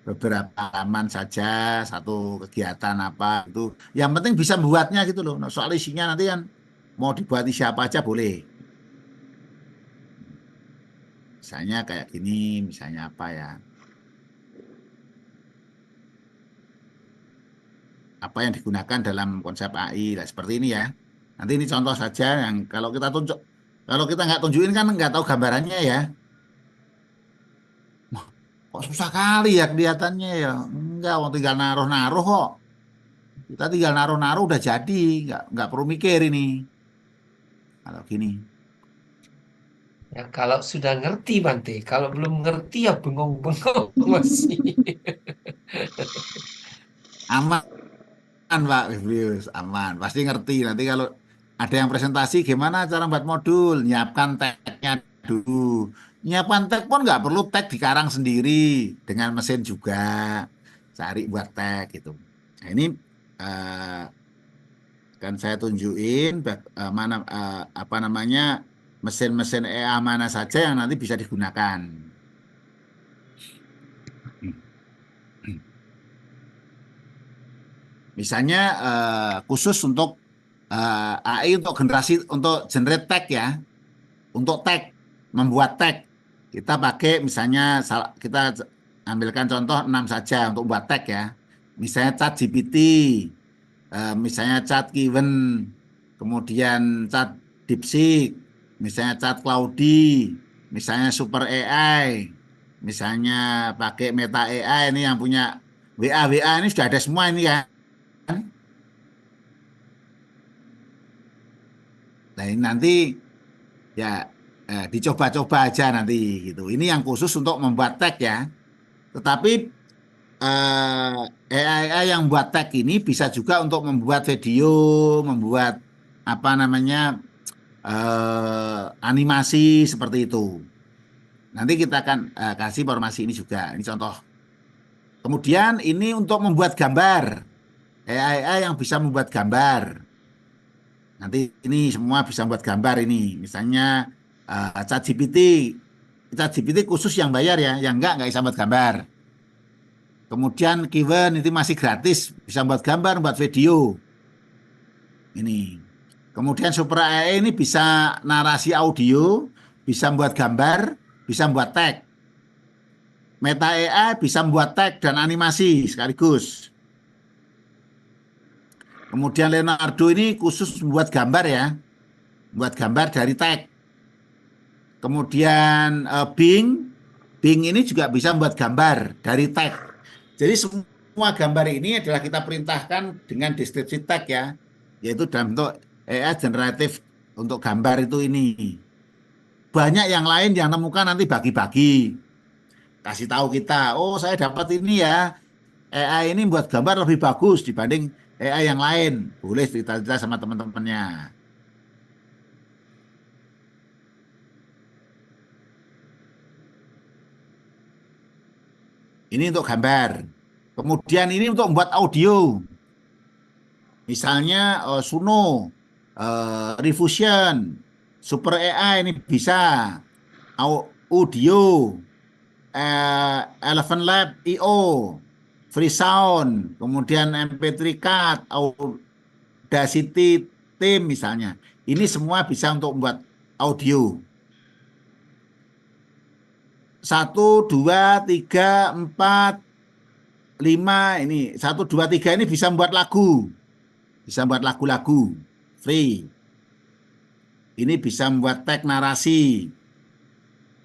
Beberapa halaman saja, satu kegiatan apa itu. Yang penting bisa membuatnya gitu loh. Soal isinya nanti kan mau dibuat siapa aja boleh. Misalnya kayak gini, misalnya apa ya. Apa yang digunakan dalam konsep AI, lah, seperti ini ya. Nanti ini contoh saja yang kalau kita nggak tunjukin kan nggak tahu gambarannya ya. Kok susah kali ya kelihatannya ya. Enggak, tinggal naruh-naruh kok. Kita tinggal naruh-naruh udah jadi, nggak perlu mikir ini. Kalau gini. Ya, kalau sudah ngerti Bante, kalau belum ngerti ya bengong-bengong masih. Aman Pak Biblius, aman. Pasti ngerti. Nanti kalau ada yang presentasi gimana cara buat modul, nyiapkan tag-nya dulu. Nyiapkan tag pun nggak perlu tag dikarang sendiri, dengan mesin juga. Cari buat tag gitu. Nah, ini kan saya tunjukin mana apa namanya mesin-mesin EA mana saja yang nanti bisa digunakan. Misalnya khusus untuk AI untuk generate tag ya, untuk tag, membuat tag. Kita pakai misalnya kita ambilkan contoh 6 saja untuk buat tag ya. misalnya Chat GPT, misalnya Chat Kiwen, kemudian Chat DeepSeek, misalnya Chat Claude, misalnya Super AI, misalnya pakai Meta AI ini yang punya WA ini sudah ada semua ini kan. Nah ini nanti ya dicoba-coba aja nanti gitu. Ini yang khusus untuk membuat tag ya. Tetapi AI yang buat tag ini bisa juga untuk membuat video, membuat apa namanya animasi seperti itu. Nanti kita akan kasih informasi ini juga. Ini contoh. Kemudian ini untuk membuat gambar. AI yang bisa membuat gambar. Nanti ini semua bisa membuat gambar ini. Misalnya ChatGPT. ChatGPT khusus yang bayar ya. Yang enggak bisa membuat gambar. Kemudian Kiwen itu masih gratis. Bisa membuat gambar, membuat video. Ini. Kemudian Super AI ini bisa narasi audio, bisa membuat gambar, bisa membuat tag. Meta AI bisa membuat tag dan animasi sekaligus. Kemudian Leonardo ini khusus membuat gambar ya, membuat gambar dari tag. Kemudian Bing ini juga bisa membuat gambar dari tag. Jadi semua gambar ini adalah kita perintahkan dengan deskripsi tag ya, yaitu dalam bentuk AI generatif untuk gambar itu ini. Banyak yang lain yang nemukan nanti bagi-bagi. Kasih tahu kita, oh saya dapat ini ya, AI ini buat gambar lebih bagus dibanding AI yang lain. Boleh cerita-cerita sama teman-temannya. Ini untuk gambar. Kemudian ini untuk membuat audio. Misalnya Suno, Refusion, Super AI ini bisa. Audio, Elephant Lab IO, Freesound, kemudian MP3 Cut, Audacity Team misalnya. Ini semua bisa untuk membuat audio. 1, 2, 3, 4, 5 ini. 1, 2, 3 ini bisa membuat lagu. Bisa membuat lagu-lagu. Free. Ini bisa membuat tag narasi.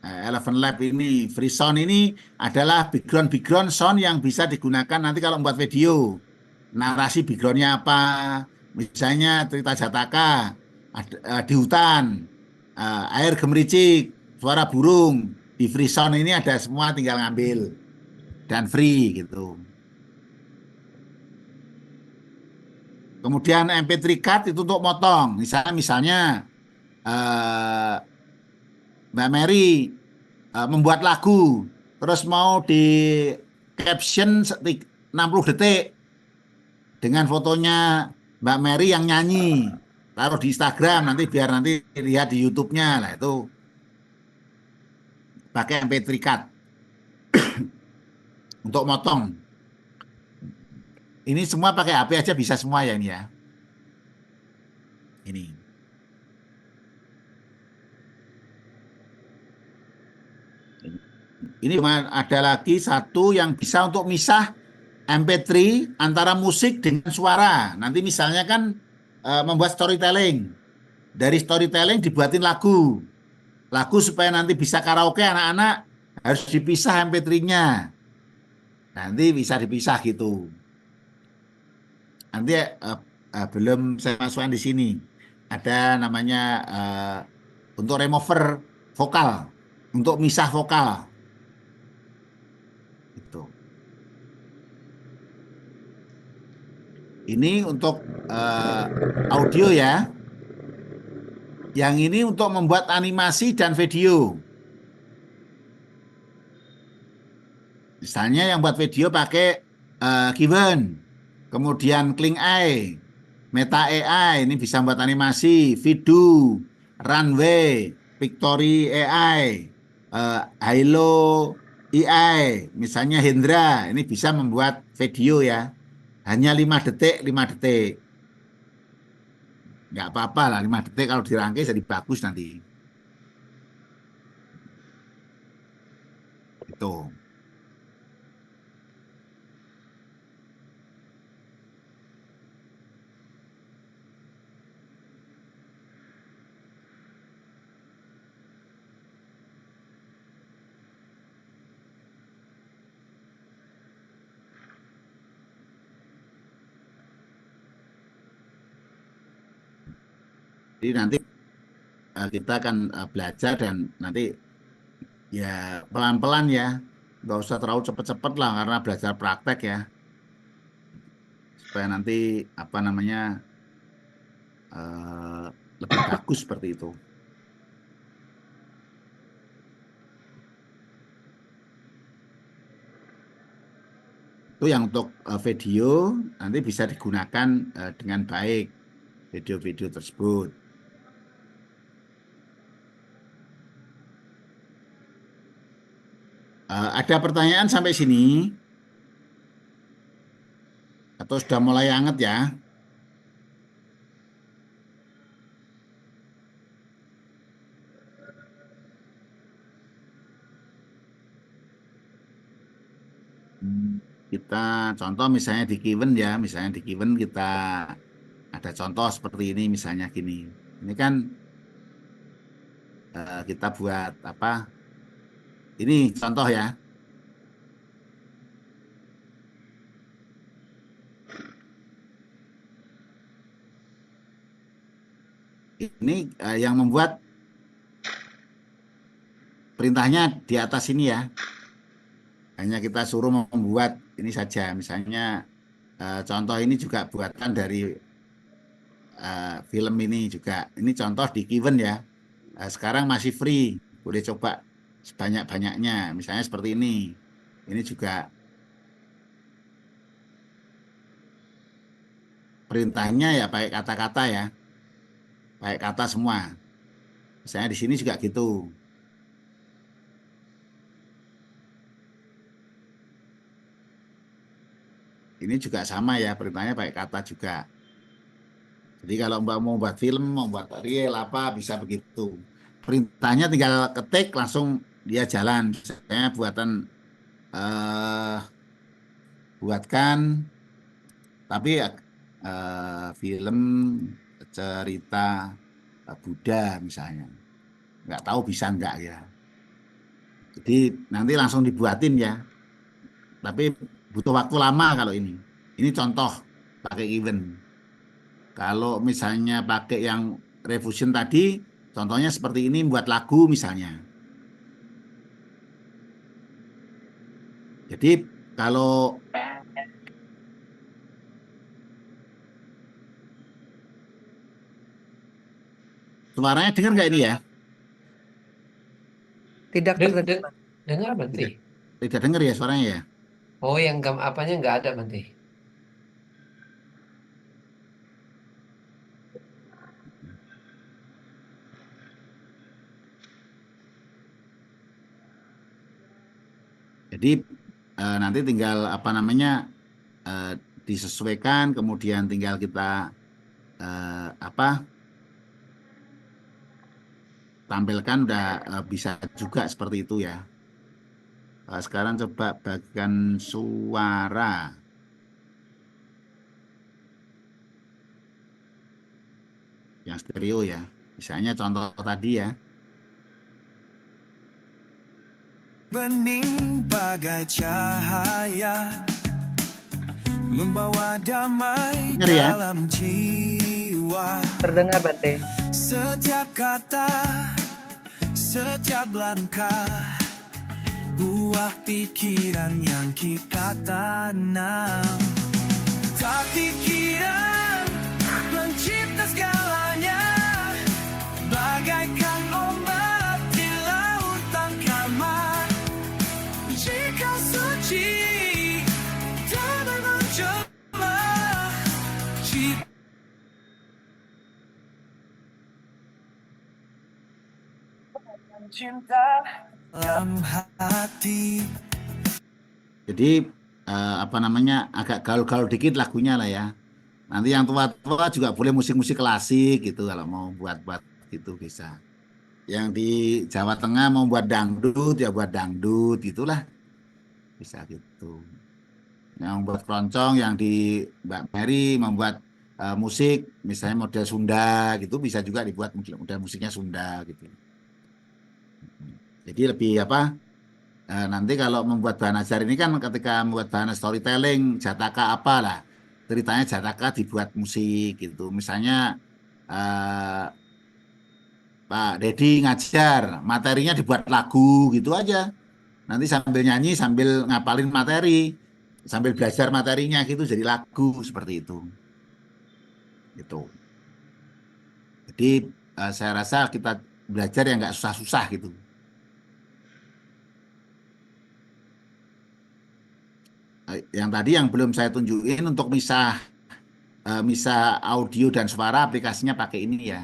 Elephant Lab ini, Freesound ini adalah background sound yang bisa digunakan nanti kalau membuat video. Narasi backgroundnya apa? Misalnya cerita Jataka di hutan, air gemericik, suara burung. Di Freesound ini ada semua, tinggal ngambil dan free gitu. Kemudian MP3 Cut itu untuk motong. Misalnya Mbak Mary membuat lagu, terus mau di caption 60 detik dengan fotonya Mbak Mary yang nyanyi, taruh di Instagram nanti biar nanti lihat di YouTube-nya lah itu pakai MP3 Cut untuk motong. Ini semua pakai HP aja bisa semua ya ini ya. Ini. Ini cuma ada lagi satu yang bisa untuk misah MP3 antara musik dengan suara. Nanti misalnya kan membuat storytelling. Dari storytelling dibuatin lagu. Lagu supaya nanti bisa karaoke anak-anak harus dipisah MP3-nya. Nanti bisa dipisah gitu. Nanti belum saya masukkan di sini. Ada namanya untuk remover vokal, untuk misah vokal. Gitu. Ini untuk audio ya. Yang ini untuk membuat animasi dan video. Misalnya yang buat video pakai Kiwen, kemudian Kling AI, Meta AI, ini bisa buat animasi, Vidu, Runway, Pictory AI, Hilo AI, misalnya Hendra, ini bisa membuat video ya. Hanya 5 detik, 5 detik. Nggak apa-apa lah, 5 detik kalau dirangkai jadi bagus nanti. Itu. Jadi nanti kita akan belajar dan nanti ya pelan-pelan ya, nggak usah terlalu cepet-cepet lah karena belajar praktek ya, supaya nanti apa namanya lebih bagus seperti itu. Itu yang untuk video nanti bisa digunakan dengan baik video-video tersebut. Ada pertanyaan sampai sini? Atau sudah mulai anget ya? Kita contoh misalnya di Kiven ya, misalnya di Kiven kita ada contoh seperti ini misalnya gini. Ini kan kita buat apa? Ini contoh ya. Ini yang membuat perintahnya di atas ini ya. Hanya kita suruh membuat ini saja. Misalnya contoh ini juga buatan dari film ini juga. Ini contoh di Kiven ya. Sekarang masih free. Boleh coba sebanyak-banyaknya. Misalnya seperti ini. Ini juga perintahnya ya pakai kata-kata ya. Pakai kata semua. Misalnya di sini juga gitu. Ini juga sama ya, perintahnya pakai kata juga. Jadi kalau Mbak mau buat film, mau buat reel apa, bisa begitu. Perintahnya tinggal ketik, langsung dia jalan. Misalnya buatkan, tapi film cerita Buddha misalnya. Nggak tahu bisa nggak ya. Jadi nanti langsung dibuatin ya. Tapi butuh waktu lama kalau ini. Ini contoh pakai Kiven. Kalau misalnya pakai yang Refusion tadi, contohnya seperti ini buat lagu misalnya. Jadi kalau suaranya dengar nggak ini ya? Tidak terdengar. Dengar Bante. Tidak dengar ya suaranya ya? Oh, yang apanya nggak ada Bante. Jadi nanti tinggal apa namanya disesuaikan, kemudian tinggal kita tampilkan udah bisa juga seperti itu ya. Sekarang coba bagian suara. Yang stereo ya. Misalnya contoh tadi ya. Bening bagai cahaya membawa damai ya? dalam jiwa. Terdengar Bante. Setiap kata, setiap langkah, buah pikiran yang kita tanam. Tak pikiran mencipta segalanya, bagaikan ombak di lautan kamar. Jika suci dan mencoba cinta dalam hati. Jadi apa namanya agak gaul-gaul dikit lagunya lah ya. Nanti yang tua-tua juga boleh musik-musik klasik gitu kalau mau buat-buat gitu bisa. Yang di Jawa Tengah mau buat dangdut ya buat dangdut gitulah. Bisa gitu. Yang buat keroncong, yang di Mbak Mary membuat musik misalnya model Sunda gitu bisa juga dibuat model musiknya Sunda gitu. Jadi lebih apa? Nanti kalau membuat bahan ajar ini kan ketika membuat bahan storytelling, Jataka apalah ceritanya Jataka dibuat musik gitu. Misalnya Pak Dedi ngajar, materinya dibuat lagu gitu aja. Nanti sambil nyanyi, sambil ngapalin materi, sambil belajar materinya gitu jadi lagu seperti itu. Gitu. Jadi saya rasa kita belajar yang nggak susah-susah gitu. Yang tadi yang belum saya tunjukin untuk misah misah audio dan suara aplikasinya pakai ini ya.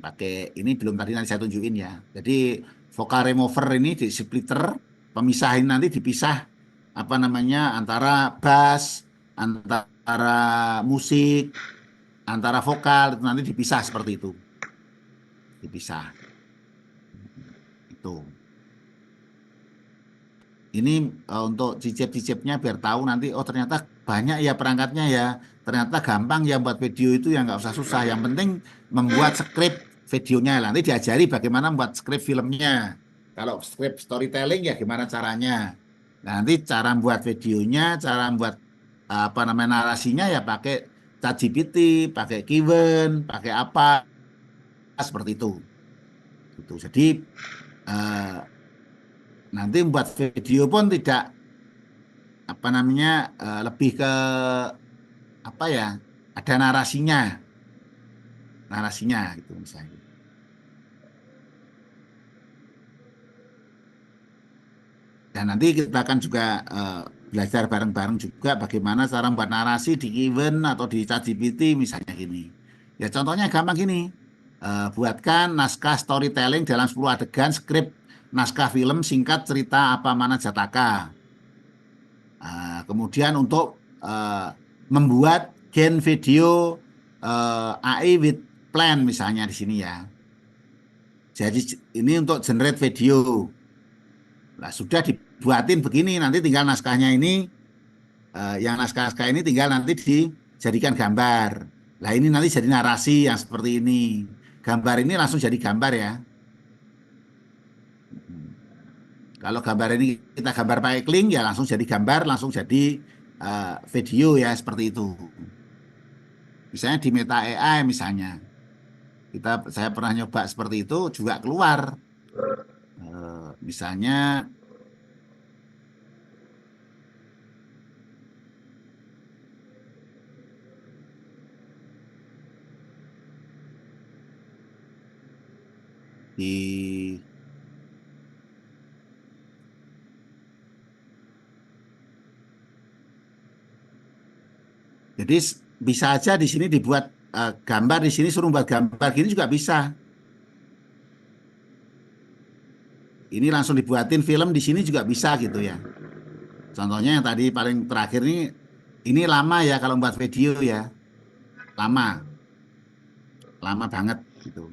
Pakai ini belum tadi nanti saya tunjukin ya. Jadi vocal remover ini di splitter, pemisah ini nanti dipisah apa namanya antara bass, antara musik, antara vokal itu nanti dipisah seperti itu. Dipisah. Itu. Ini untuk cicip-cicipnya biar tahu nanti oh ternyata banyak ya perangkatnya ya. Ternyata gampang ya buat video itu ya nggak usah susah. Yang penting membuat skrip videonya. Nanti diajari bagaimana membuat skrip filmnya. Kalau skrip storytelling ya gimana caranya. Nah, nanti cara membuat videonya, cara membuat apa namanya narasinya ya pakai ChatGPT, pakai Kiwen, pakai apa seperti itu. Gitu. Jadi nanti membuat video pun tidak apa namanya lebih ke apa ya ada narasinya gitu misalnya. Dan nanti kita akan juga belajar bareng-bareng juga bagaimana cara membuat narasi di Kiwen atau di ChatGPT misalnya gini. Ya contohnya gampang gini. Buatkan naskah storytelling dalam 10 adegan skrip naskah film singkat cerita apa mana Jataka. Kemudian untuk membuat gen video AI with plan misalnya di sini ya. Jadi ini untuk generate video. Nah, sudah dibuatin begini, nanti tinggal naskahnya ini, yang naskah-naskah ini tinggal nanti dijadikan gambar. Nah ini nanti jadi narasi yang seperti ini. Gambar ini langsung jadi gambar ya. Kalau gambar ini kita gambar pakai Kling ya langsung jadi gambar, langsung jadi video ya seperti itu. Misalnya di Meta AI misalnya, saya pernah nyoba seperti itu juga keluar. Misalnya di jadi bisa aja di sini dibuat gambar, di sini suruh buat gambar gini juga bisa. Ini langsung dibuatin film di sini juga bisa gitu ya. Contohnya yang tadi paling terakhir ini lama ya kalau buat video ya. Lama banget gitu.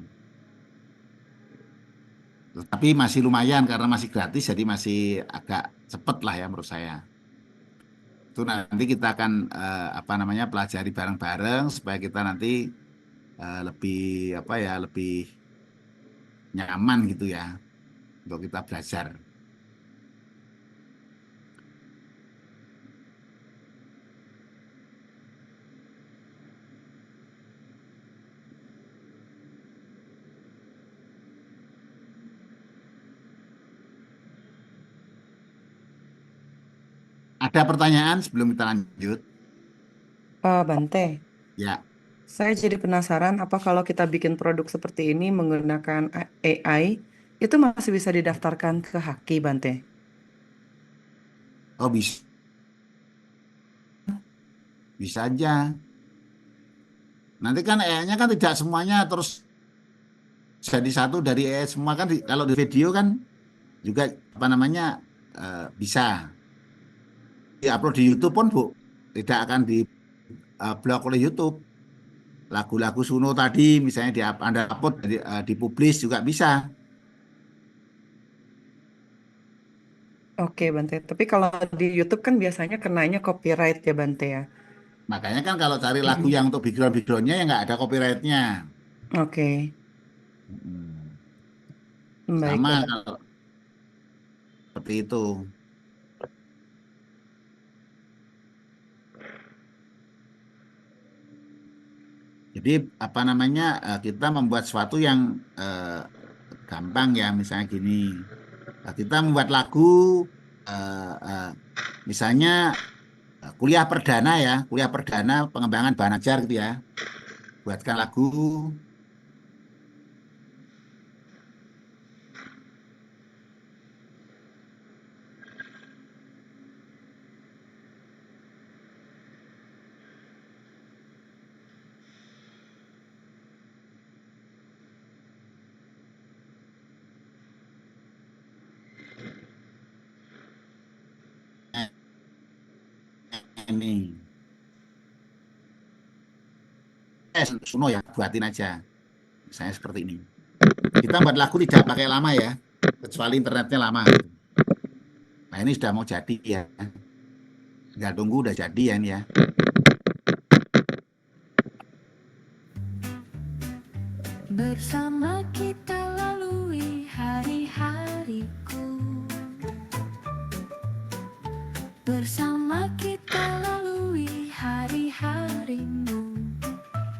Tapi masih lumayan karena masih gratis jadi masih agak cepet lah ya menurut saya. Itu nanti kita akan apa namanya pelajari bareng-bareng supaya kita nanti lebih apa ya lebih nyaman gitu ya untuk kita belajar. Ada pertanyaan sebelum kita lanjut? Bante, Ya. saya jadi penasaran apa kalau kita bikin produk seperti ini menggunakan AI, itu masih bisa didaftarkan ke Haki, Bante? Oh bisa. Bisa aja. Nanti kan AI-nya kan tidak semuanya terus jadi satu dari AI semua kan kalau di video kan juga apa namanya bisa. Di-upload di YouTube pun Bu tidak akan di blok oleh YouTube. Lagu-lagu Suno tadi misalnya Anda upload dipublish juga bisa. Oke, Bante. Tapi kalau di YouTube kan biasanya kenanya copyright ya, Bante ya. Makanya kan kalau cari lagu yang untuk background-backgroundnya ya nggak ada copyrightnya. Oke, baik, Sama Bante. kalau seperti itu. Jadi apa namanya, kita membuat sesuatu yang gampang ya, misalnya gini. Kita membuat lagu, misalnya kuliah perdana pengembangan bahan ajar gitu ya. Buatkan lagu. Ini. Suno ya, buatin aja. Misalnya seperti ini. Kita buat lagu tidak pakai lama ya, kecuali internetnya lama. Nah ini sudah mau jadi ya. Tinggal tunggu udah jadi ya ini ya. Bersama kita lalui hari-hariku, bersama kita lalui hari-harimu.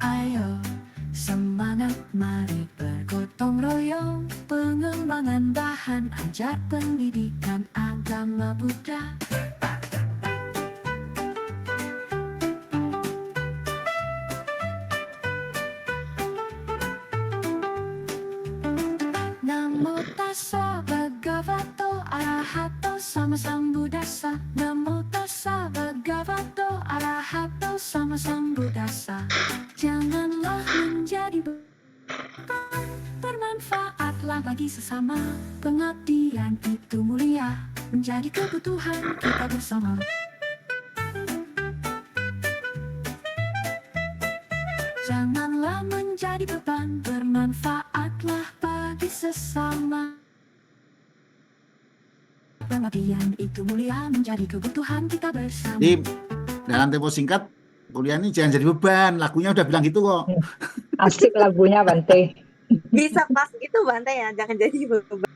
Ayo semangat, mari bergotong royong, pengembangan bahan ajar pendidikan agama Buddha. Namo tassa bhagavato arahato sama sambuddhassa. Namo tassa bhagavato arahato sama sambuddhassa. Janganlah menjadi beban, bermanfaatlah bagi sesama. Pengabdian itu mulia, menjadi kebutuhan kita bersama. Janganlah menjadi beban, bermanfaatlah bagi sesama. Pengabdian itu mulia, menjadi kebutuhan kita bersama. Jadi dalam tempo singkat, kuliah ini jangan jadi beban. Lagunya udah bilang gitu kok. Asik lagunya Bante. Bisa pas gitu Bante ya, jangan jadi beban.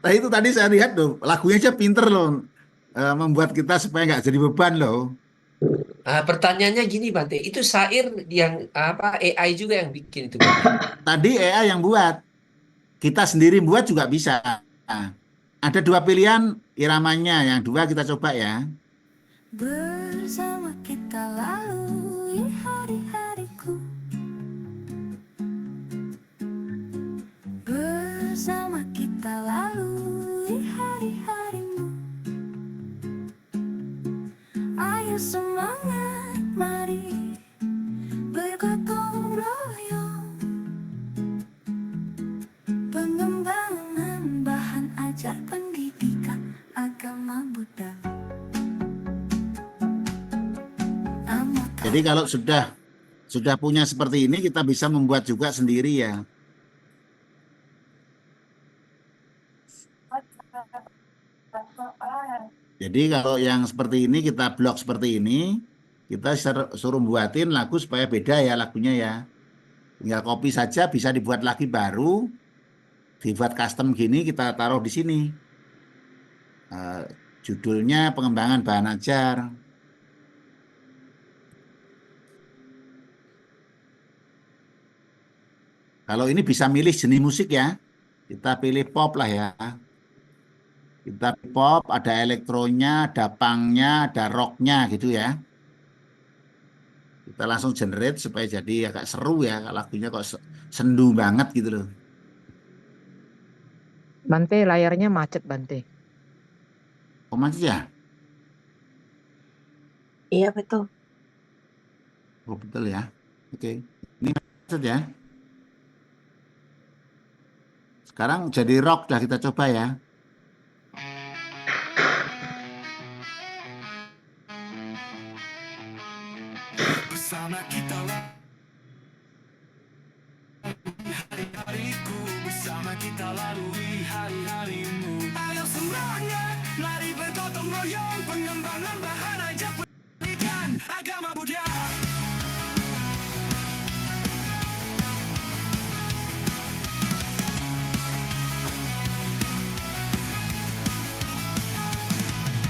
Nah itu tadi saya lihat loh, lagunya aja pinter loh. Membuat kita supaya nggak jadi beban loh. Pertanyaannya gini Bante, itu syair yang apa AI juga yang bikin itu Bante? Tadi AI yang buat. Kita sendiri buat juga bisa. Ada dua pilihan iramanya, yang dua kita coba ya. Bersama kita lalui hari-hariku, bersama kita lalui hari-harimu. Ayo semangat, mari bergotong royong, pengembangan bahan ajar pendidikan agama Buddha. Jadi kalau sudah punya seperti ini, kita bisa membuat juga sendiri ya. Jadi kalau yang seperti ini, kita blok seperti ini, kita suruh buatin lagu supaya beda ya lagunya ya. Tinggal copy saja, bisa dibuat lagi baru, dibuat custom gini, kita taruh di sini. Judulnya pengembangan bahan ajar. Kalau ini bisa milih jenis musik ya, kita pilih pop lah ya. Kita pop, ada elektronya, ada punknya, ada rocknya gitu ya. Kita langsung generate supaya jadi agak seru ya, lagunya kok sendu banget gitu loh. Bante, layarnya macet Bante. Oh macet ya? Iya betul. Oh betul ya. Oke, ini macet ya. Sekarang jadi rock dah, kita coba ya. Bersama kita hari-hariku, bersama kita lalui hari-harimu. Ayo semangat, mari bergotong royong, pengembangan bahan ajar pendidikan agama Buddha.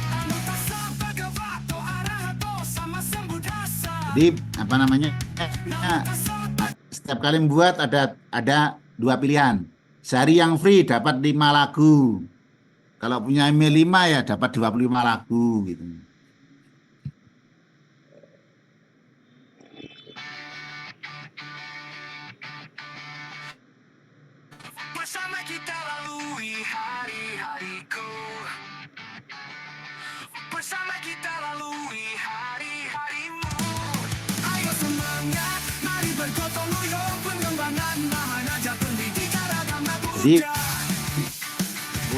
Namo tassa bhagavato arahato sama sambuddhassa. Jadi apa namanya? Setiap kali membuat ada 2 pilihan. Sehari yang free dapat 5 lagu. Kalau punya email 5 ya dapat 25 lagu gitu. Bersama kita lalui hari-hariku. Bersama kita lalui hari-harimu. Ayo semangat, mari bergotong royong pengembangan Mahanaja Pendidikan Agama Jadi Buddha.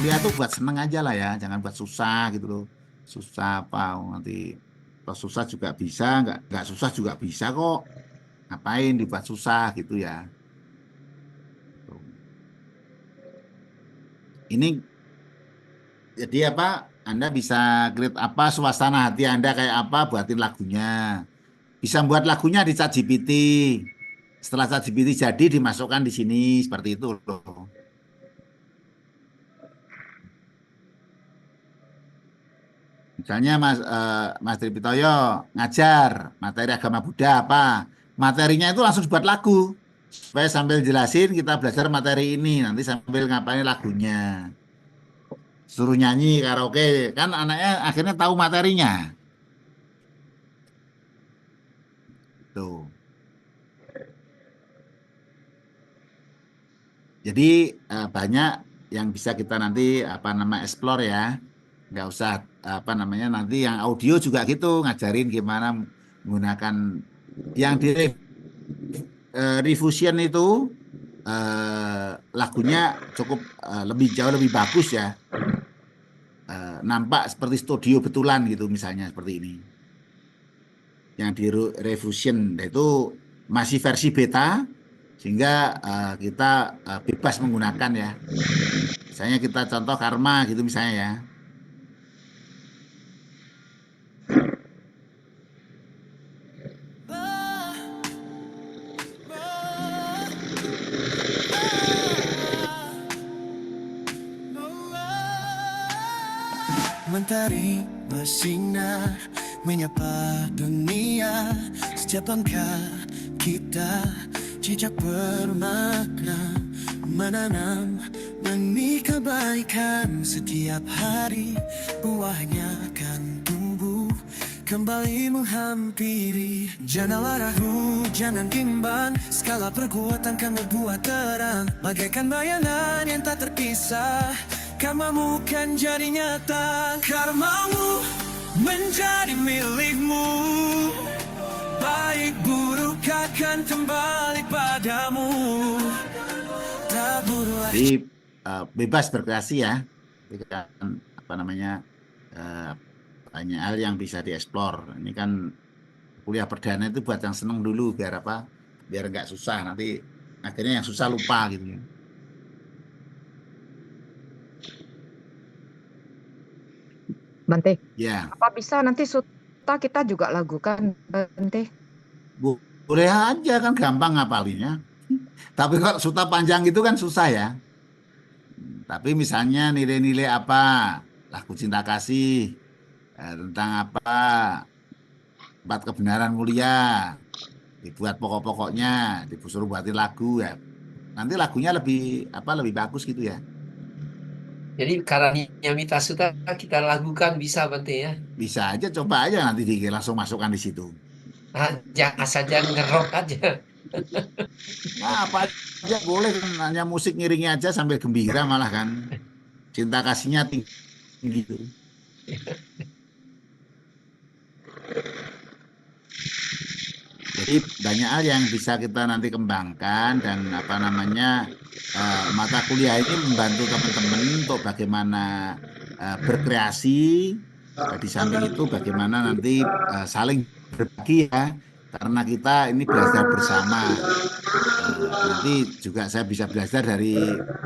kuliah tuh buat seneng aja lah ya, jangan buat susah gitu loh. Susah apa nanti kalau susah juga bisa, nggak susah juga bisa kok. Ngapain dibuat susah gitu ya. Ini jadi apa? Anda bisa create apa, suasana hati Anda kayak apa, buatin lagunya. Bisa buat lagunya di ChatGPT. Setelah ChatGPT jadi dimasukkan di sini seperti itu loh. Misalnya Mas Tripitoyo ngajar materi agama Buddha apa, materinya itu langsung dibuat lagu. Supaya sambil jelasin kita belajar materi ini, nanti sambil ngapain lagunya. Suruh nyanyi karaoke, kan anaknya akhirnya tahu materinya. Tuh. Jadi banyak yang bisa kita nanti explore ya. Nggak usah nanti yang audio juga gitu, ngajarin gimana menggunakan yang di Refusion itu lagunya cukup jauh lebih bagus ya. Nampak seperti studio betulan gitu misalnya seperti ini. Yang di Refusion itu masih versi beta sehingga kita bebas menggunakan ya. Misalnya kita contoh Karma gitu misalnya ya. Mentari bersinar menyapa dunia. Setiap langkah kita jejak bermakna, menanam benih kebaikan. Setiap hari buahnya akan tumbuh kembali menghampiri. Janganlah ragu, jangan bimbang, skala perkuatan kan berbuat terang. Bagaikan bayangan yang tak terpisah, karmamu kan jadi nyata. Karmamu menjadi milikmu, baik buruk akan kembali padamu. Tak buruh. Jadi bebas berkreasi ya. Banyak hal yang bisa dieksplor. Ini kan kuliah perdana itu buat yang seneng dulu biar apa? Biar nggak susah, nanti akhirnya yang susah lupa gitu ya. Bante, Ya, apa bisa nanti suta kita juga lakukan, Bante? boleh aja kan gampang ngapalinnya. Tapi kalau suta panjang itu kan susah ya. Tapi misalnya nilai-nilai apa, lagu cinta kasih, tentang apa, 4 kebenaran mulia, dibuat pokok-pokoknya, disuruh buatin lagu ya. Nanti lagunya lebih bagus gitu ya. Jadi karanya Mita Suta kita lakukan bisa Bante ya. Bisa aja, coba aja nanti langsung masukkan di situ. Jangan saja ngerok aja. Nah, apa aja boleh kan, hanya musik ngiringi aja sambil gembira malah kan. Cinta kasihnya tinggi gitu. Jadi banyak hal yang bisa kita nanti kembangkan dan mata kuliah ini membantu teman-teman untuk bagaimana berkreasi. Di samping itu bagaimana nanti saling berbagi ya, karena kita ini belajar bersama. Nanti juga saya bisa belajar dari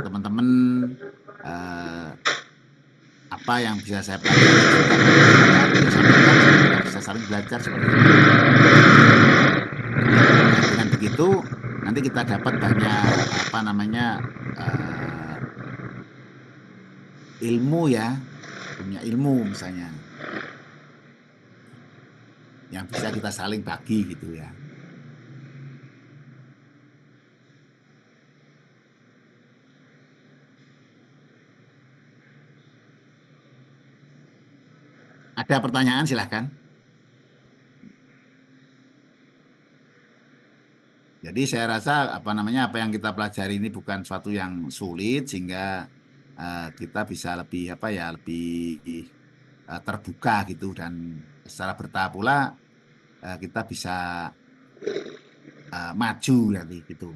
teman-teman apa yang bisa saya pelajari juga bisa saling belajar seperti itu. Dengan begitu nanti kita dapat banyak ilmu ya, punya ilmu misalnya. yang bisa kita saling bagi gitu ya. Ada pertanyaan silahkan. Jadi saya rasa apa yang kita pelajari ini bukan suatu yang sulit sehingga kita bisa lebih lebih terbuka gitu, dan secara bertahap pula kita bisa maju nanti gitu.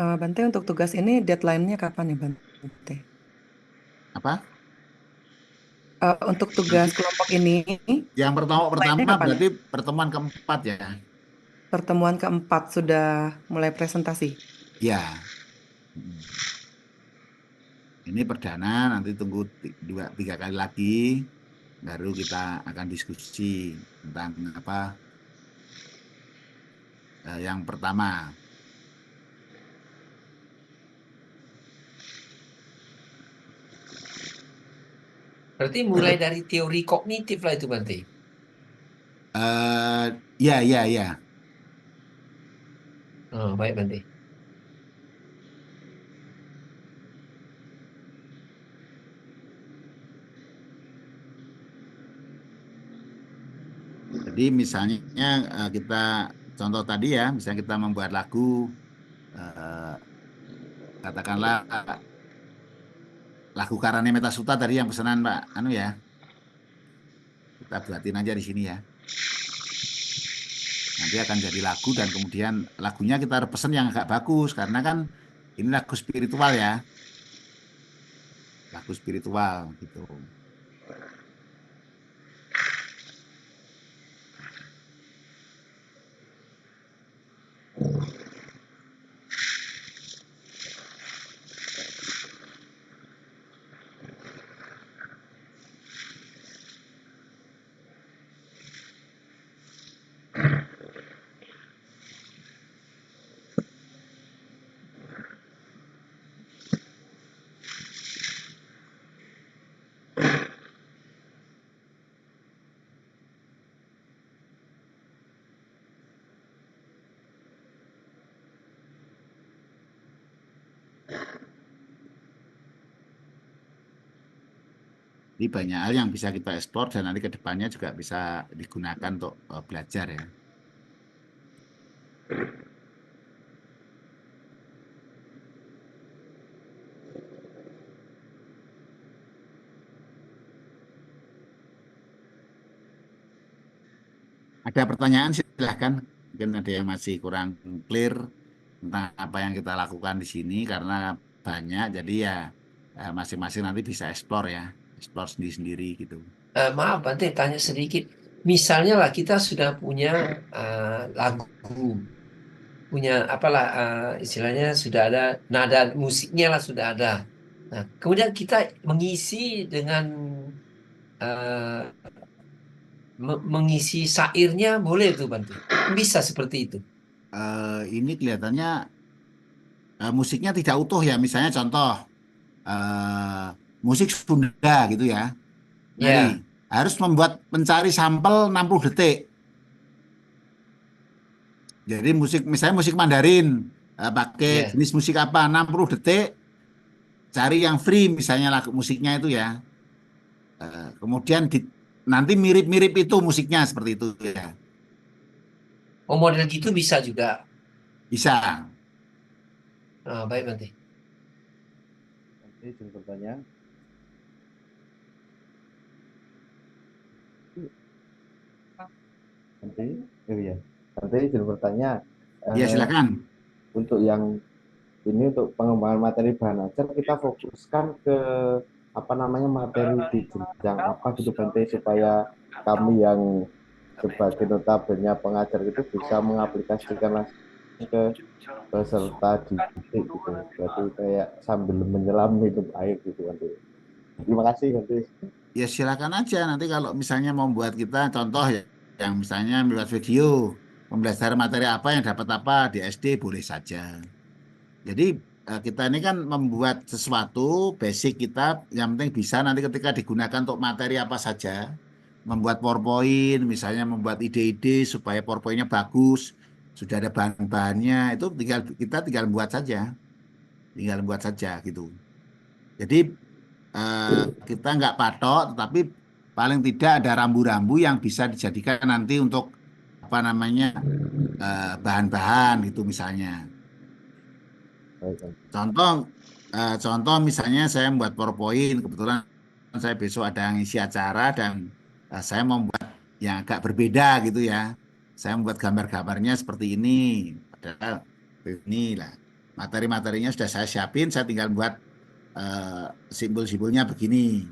Bante, untuk tugas ini deadline-nya kapan nih Bante? Apa? Untuk tugas kelompok ini, Yang pertama deadline-nya kapan ya? berarti pertemuan keempat ya. Pertemuan keempat sudah mulai presentasi. Ya. Ini perdana, nanti tunggu 2-3 kali lagi baru kita akan diskusi tentang yang pertama. Berarti mulai dari teori kognitif lah itu Bante. Ya. Oh, baik Bante. Jadi misalnya kita contoh tadi ya, misalnya kita membuat lagu, katakanlah lagu Karane Metasuta tadi yang pesanan Pak ya, kita buatin aja di sini ya. Nanti akan jadi lagu dan kemudian lagunya kita pesen yang agak bagus karena kan ini lagu spiritual ya, lagu spiritual gitu. Jadi banyak hal yang bisa kita eksplor dan nanti ke depannya juga bisa digunakan untuk belajar ya. Ada pertanyaan silahkan. Mungkin ada yang masih kurang clear tentang apa yang kita lakukan di sini karena banyak, jadi ya masing-masing nanti bisa eksplor ya. Explore sendiri-sendiri gitu. Maaf Bante, tanya sedikit. Misalnya lah kita sudah punya lagu, punya istilahnya sudah ada nada musiknya lah sudah ada. Nah, kemudian kita mengisi dengan mengisi syairnya boleh tuh Bante? Bisa seperti itu? Ini kelihatannya musiknya tidak utuh ya. Misalnya contoh musik Sunda gitu ya. Nah, harus mencari sampel 60 detik. Jadi misalnya musik Mandarin, pakai jenis musik apa, 60 detik, cari yang free misalnya lagu musiknya itu ya. Kemudian nanti mirip-mirip itu musiknya seperti itu ya. Oh, model gitu bisa juga? Bisa. Baik Bante. Nanti izin bertanya. Nanti izin bertanya. Ya silakan. Untuk yang ini untuk pengembangan materi bahan ajar kita fokuskan ke materi di jenjang apa gitu Bante, supaya kami yang sebagai notabene pengajar itu bisa mengaplikasikan langsung ke peserta didik gitu. Berarti kayak sambil menyelam hidup air gitu Bante. Terima kasih Bante. Ya silakan aja, nanti kalau misalnya membuat kita contoh ya, yang misalnya membuat video pembelajaran materi apa yang dapat apa di SD boleh saja. Jadi kita ini kan membuat sesuatu basic kita, yang penting bisa nanti ketika digunakan untuk materi apa saja, membuat PowerPoint, misalnya membuat ide-ide supaya PowerPoint-nya bagus, sudah ada bahan-bahannya, itu kita tinggal buat saja gitu. Jadi kita nggak patok, tetapi paling tidak ada rambu-rambu yang bisa dijadikan nanti untuk apa namanya bahan-bahan gitu misalnya. Contoh misalnya saya membuat PowerPoint, kebetulan saya besok ada ngisi acara dan saya membuat yang agak berbeda gitu ya. Saya membuat gambar-gambarnya seperti ini, padahal ini lah materi-materinya sudah saya siapin, saya tinggal buat simbol-simbolnya begini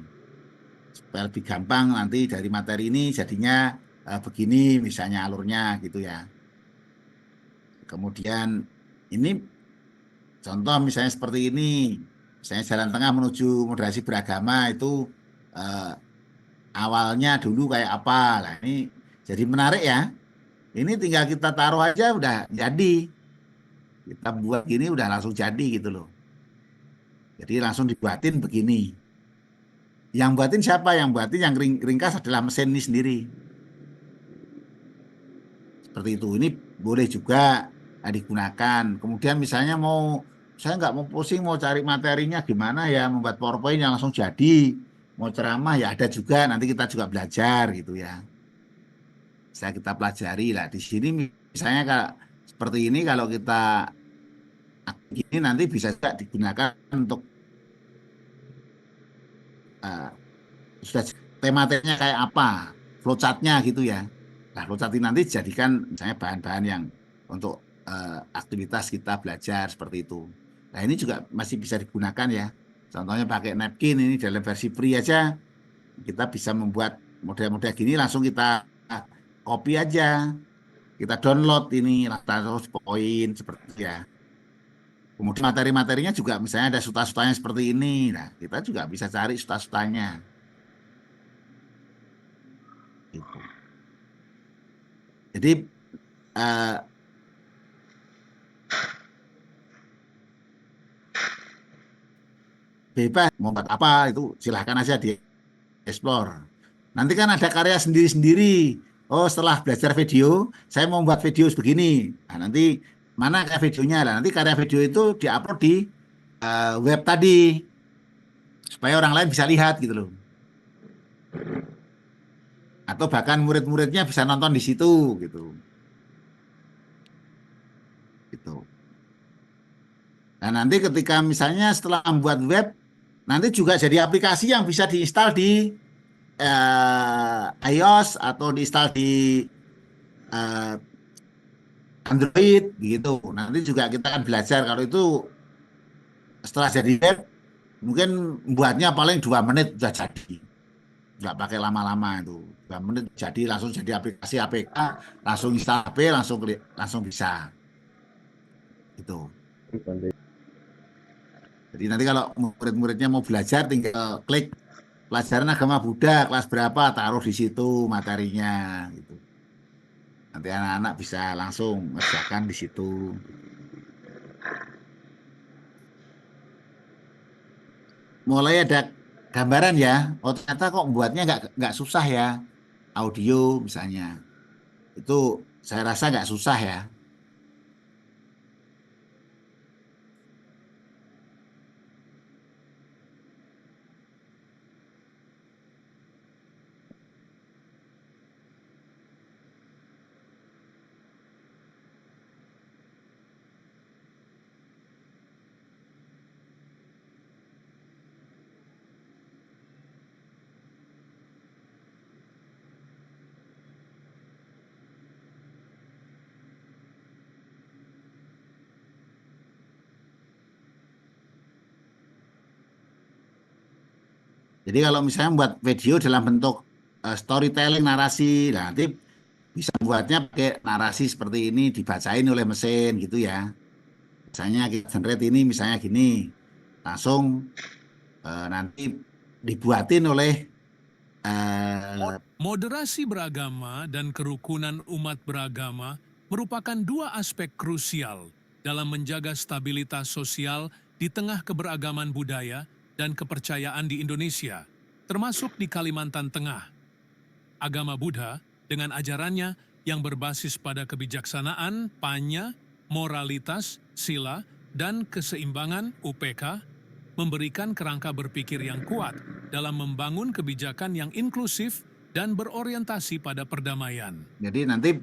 supaya lebih gampang nanti dari materi ini jadinya begini misalnya alurnya gitu ya. Kemudian ini contoh misalnya seperti ini, misalnya jalan tengah menuju moderasi beragama itu awalnya dulu kayak apa. Nah ini jadi menarik ya. Ini tinggal kita taruh aja udah jadi. Kita buat gini udah langsung jadi gitu loh. Jadi langsung dibuatin begini. Yang buatin siapa? Yang buatin yang ringkas adalah mesin ini sendiri. Seperti itu. Ini boleh juga digunakan. Kemudian misalnya saya nggak mau pusing mau cari materinya gimana ya, membuat PowerPoint yang langsung jadi. Mau ceramah ya ada juga, nanti kita juga belajar gitu ya. Kita pelajari lah. Di sini misalnya kalau seperti ini kalau kita ini nanti bisa juga digunakan untuk sudah tema-temanya kayak apa, flowchart-nya gitu ya. Nah, flowchart ini nanti dijadikan misalnya bahan-bahan yang untuk aktivitas kita belajar seperti itu. Nah, ini juga masih bisa digunakan ya. Contohnya pakai napkin ini dalam versi free aja. Kita bisa membuat model-model gini langsung kita copy aja. Kita download ini, terus poin seperti ya. Kemudian materi-materinya juga misalnya ada suta-sutanya seperti ini. Nah, kita juga bisa cari suta-sutanya. Gitu. Jadi bebas mau buat apa itu silahkan aja di explore. Nanti kan ada karya sendiri-sendiri. Oh, setelah belajar video, saya mau buat video begini. Nah, nanti mana karya videonya? Nah, nanti karya video itu diupload di web tadi supaya orang lain bisa lihat gitu loh. Atau bahkan murid-muridnya bisa nonton di situ gitu. Gitu. Nah, nanti ketika misalnya setelah membuat web, nanti juga jadi aplikasi yang bisa diinstal di iOS atau diinstal di Android gitu. Nanti juga kita akan belajar kalau itu setelah jadi web, mungkin buatnya paling 2 menit sudah jadi. Nggak pakai lama-lama itu. 2 menit jadi langsung jadi aplikasi APK, langsung install HP, langsung bisa. Itu. Jadi nanti kalau murid-muridnya mau belajar tinggal klik pelajaran agama Buddha kelas berapa, taruh di situ materinya gitu. Nanti anak-anak bisa langsung ngerjakan di situ. Mulai ada gambaran ya. Oh, ternyata kok membuatnya nggak susah ya. Audio misalnya. Itu saya rasa nggak susah ya. Jadi kalau misalnya buat video dalam bentuk storytelling, narasi, nah nanti bisa buatnya pakai narasi seperti ini, dibacain oleh mesin gitu ya. Misalnya kita generate ini misalnya gini, langsung nanti dibuatin oleh Moderasi beragama dan kerukunan umat beragama merupakan 2 aspek krusial dalam menjaga stabilitas sosial di tengah keberagaman budaya dan kepercayaan di Indonesia, termasuk di Kalimantan Tengah. Agama Buddha dengan ajarannya yang berbasis pada kebijaksanaan, panya, moralitas, sila, dan keseimbangan (UPK) memberikan kerangka berpikir yang kuat dalam membangun kebijakan yang inklusif dan berorientasi pada perdamaian. Jadi nanti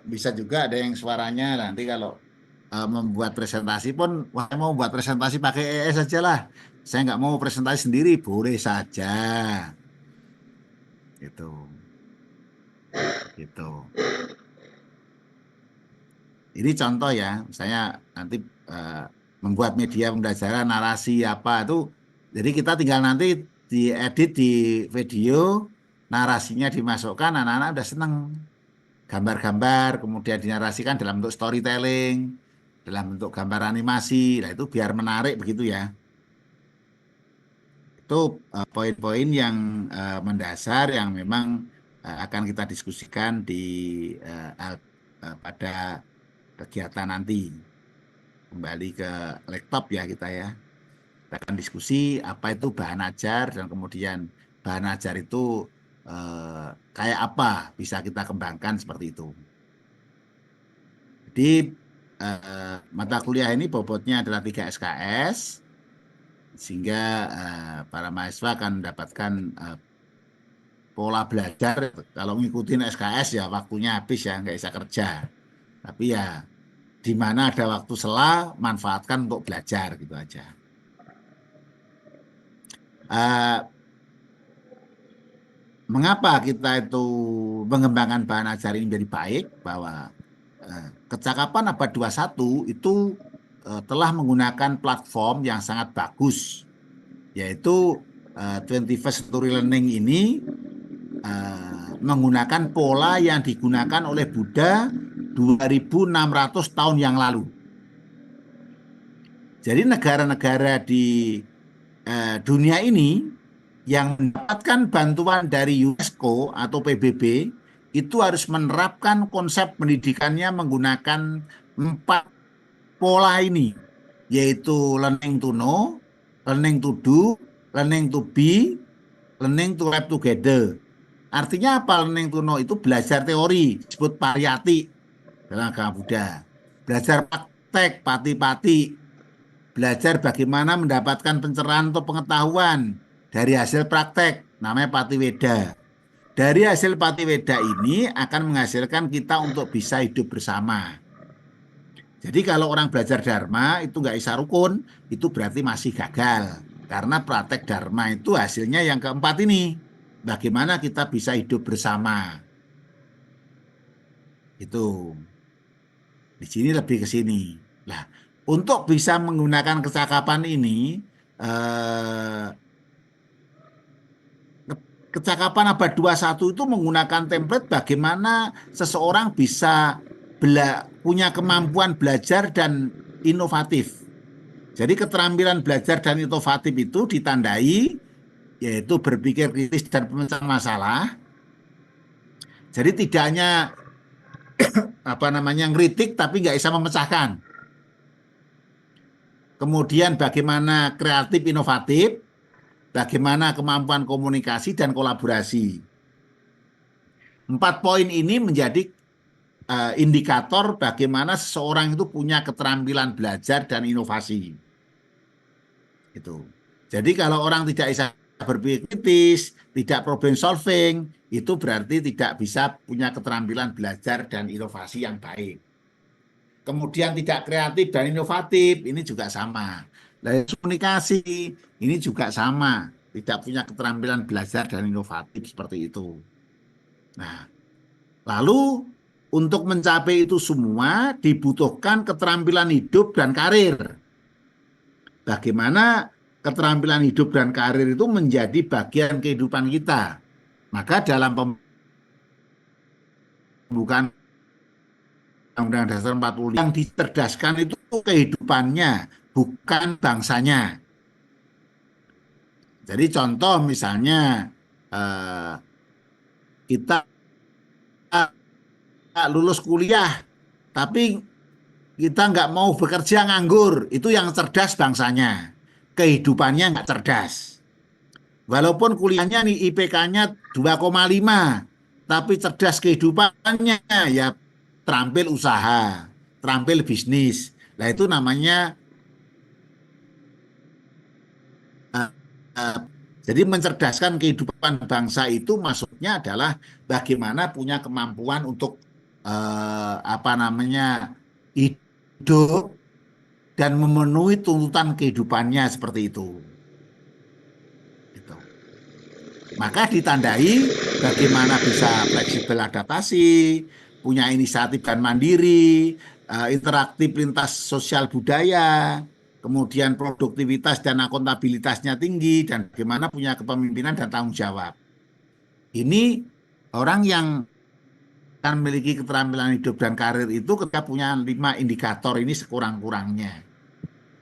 bisa juga ada yang suaranya nanti kalau membuat presentasi pun, wah saya mau buat presentasi pakai ES saja lah. Saya nggak mau presentasi sendiri, boleh saja. Gitu. Gitu. Ini contoh ya, saya nanti membuat media pembelajaran narasi apa itu, jadi kita tinggal nanti diedit di video, narasinya dimasukkan, anak-anak udah seneng. Gambar-gambar, kemudian dinarasikan dalam bentuk storytelling, dalam bentuk gambar animasi, nah itu biar menarik begitu ya. Itu poin-poin yang mendasar yang memang akan kita diskusikan pada kegiatan nanti. Kembali ke laptop ya kita ya. Kita akan diskusi apa itu bahan ajar dan kemudian bahan ajar itu kayak apa bisa kita kembangkan seperti itu. Jadi mata kuliah ini bobotnya adalah 3 SKS sehingga para mahasiswa akan mendapatkan pola belajar. Kalau ngikutin SKS ya waktunya habis ya, nggak bisa kerja. Tapi ya di mana ada waktu sela, manfaatkan untuk belajar gitu aja. Mengapa kita itu mengembangkan bahan ajar ini menjadi baik? Bahwa kecakapan abad 21 itu telah menggunakan platform yang sangat bagus, yaitu 21st Century Learning ini menggunakan pola yang digunakan oleh Buddha 2600 tahun yang lalu. Jadi negara-negara di dunia ini yang mendapatkan bantuan dari UNESCO atau PBB itu harus menerapkan konsep pendidikannya menggunakan 4 pola ini, yaitu learning to know, learning to do, learning to be, learning to live together. Artinya apa learning to know? Itu belajar teori, disebut pariyati dalam agama Buddha. Belajar praktek, pati-pati. Belajar bagaimana mendapatkan pencerahan atau pengetahuan dari hasil praktek, namanya patiweda. Dari hasil patiweda ini akan menghasilkan kita untuk bisa hidup bersama. Jadi kalau orang belajar dharma itu nggak bisa rukun, itu berarti masih gagal. Karena praktek dharma itu hasilnya yang keempat ini. Bagaimana kita bisa hidup bersama. Itu. Di sini lebih ke sini. Nah, untuk bisa menggunakan kecakapan ini, kecakapan abad 21 itu menggunakan template bagaimana seseorang bisa punya kemampuan belajar dan inovatif. Jadi keterampilan belajar dan inovatif itu ditandai yaitu berpikir kritis dan pemecahan masalah. Jadi tidak hanya ngeritik tapi nggak bisa memecahkan. Kemudian bagaimana kreatif inovatif, bagaimana kemampuan komunikasi dan kolaborasi. 4 poin ini menjadi indikator bagaimana seseorang itu punya keterampilan belajar dan inovasi. Itu. Jadi kalau orang tidak bisa berpikir kritis, tidak problem solving, itu berarti tidak bisa punya keterampilan belajar dan inovasi yang baik. Kemudian tidak kreatif dan inovatif, ini juga sama. Komunikasi, ini juga sama. Tidak punya keterampilan belajar dan inovatif seperti itu. Nah, lalu untuk mencapai itu semua dibutuhkan keterampilan hidup dan karir. Bagaimana keterampilan hidup dan karir itu menjadi bagian kehidupan kita. Maka dalam pembukaan Undang-Undang Dasar 45 yang dicerdaskan itu kehidupannya, bukan bangsanya. Jadi contoh misalnya kita lulus kuliah, tapi kita nggak mau bekerja nganggur, itu yang cerdas bangsanya. Kehidupannya nggak cerdas. Walaupun kuliahnya nih IPK-nya 2,5, tapi cerdas kehidupannya ya terampil usaha, terampil bisnis. Nah itu namanya jadi mencerdaskan kehidupan bangsa itu maksudnya adalah bagaimana punya kemampuan untuk hidup dan memenuhi tuntutan kehidupannya seperti itu. Gitu. Maka ditandai bagaimana bisa fleksibel adaptasi, punya inisiatif dan mandiri, interaktif lintas sosial budaya, kemudian produktivitas dan akuntabilitasnya tinggi, dan bagaimana punya kepemimpinan dan tanggung jawab. Ini orang yang akan memiliki keterampilan hidup dan karir itu ketika punya 5 indikator ini sekurang-kurangnya.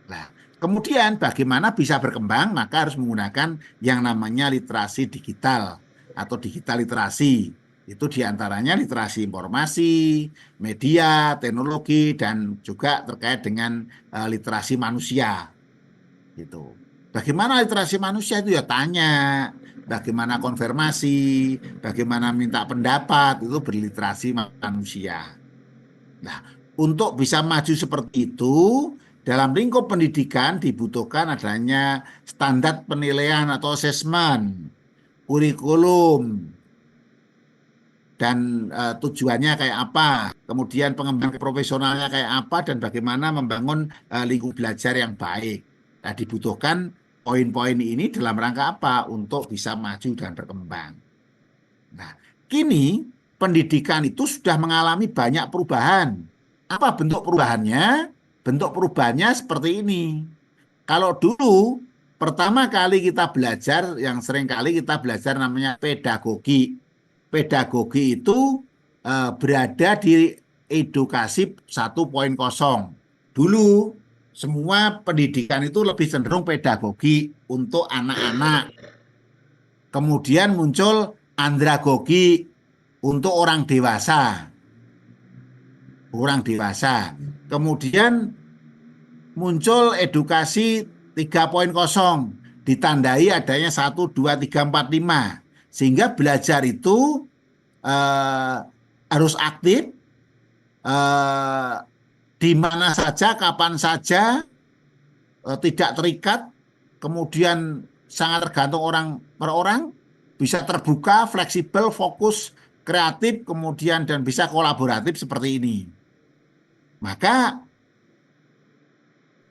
Nah, kemudian bagaimana bisa berkembang, maka harus menggunakan yang namanya literasi digital atau digital literasi. Itu diantaranya literasi informasi, media, teknologi, dan juga terkait dengan literasi manusia. Gitu. Bagaimana literasi manusia itu ya tanya, bagaimana konfirmasi, bagaimana minta pendapat, itu berliterasi manusia. Nah, untuk bisa maju seperti itu, dalam lingkup pendidikan dibutuhkan adanya standar penilaian atau asesmen, kurikulum, dan tujuannya kayak apa, kemudian pengembangan profesionalnya kayak apa, dan bagaimana membangun lingkup belajar yang baik. Nah, dibutuhkan poin-poin ini dalam rangka apa? Untuk bisa maju dan berkembang. Nah, kini pendidikan itu sudah mengalami banyak perubahan. Apa bentuk perubahannya? Bentuk perubahannya seperti ini. Kalau dulu pertama kali kita belajar, yang sering kali kita belajar namanya pedagogi. Pedagogi itu berada di edukasi 1.0. Dulu semua pendidikan itu lebih cenderung pedagogi untuk anak-anak. Kemudian muncul andragogi untuk orang dewasa. Kemudian muncul edukasi 3.0, ditandai adanya 1, 2, 3, 4, 5. Sehingga belajar itu harus aktif, di mana saja, kapan saja, tidak terikat, kemudian sangat tergantung orang per orang, bisa terbuka, fleksibel, fokus, kreatif, kemudian dan bisa kolaboratif seperti ini. Maka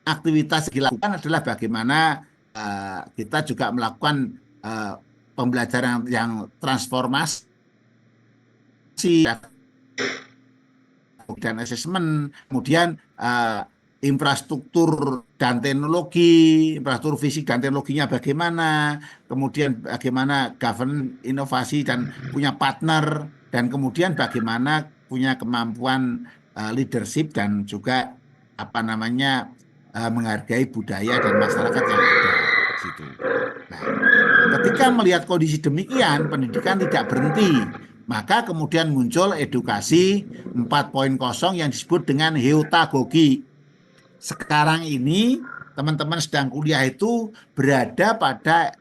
aktivitas yang dilakukan adalah bagaimana kita juga melakukan pembelajaran yang transformasi dan asesmen, kemudian infrastruktur dan teknologi, infrastruktur fisik dan teknologinya bagaimana, kemudian bagaimana govern inovasi dan punya partner, dan kemudian bagaimana punya kemampuan leadership dan juga menghargai budaya dan masyarakat yang ada di situ. Nah, ketika melihat kondisi demikian, pendidikan tidak berhenti, maka kemudian muncul edukasi 4.0 yang disebut dengan heutagogi. Sekarang ini teman-teman sedang kuliah itu berada pada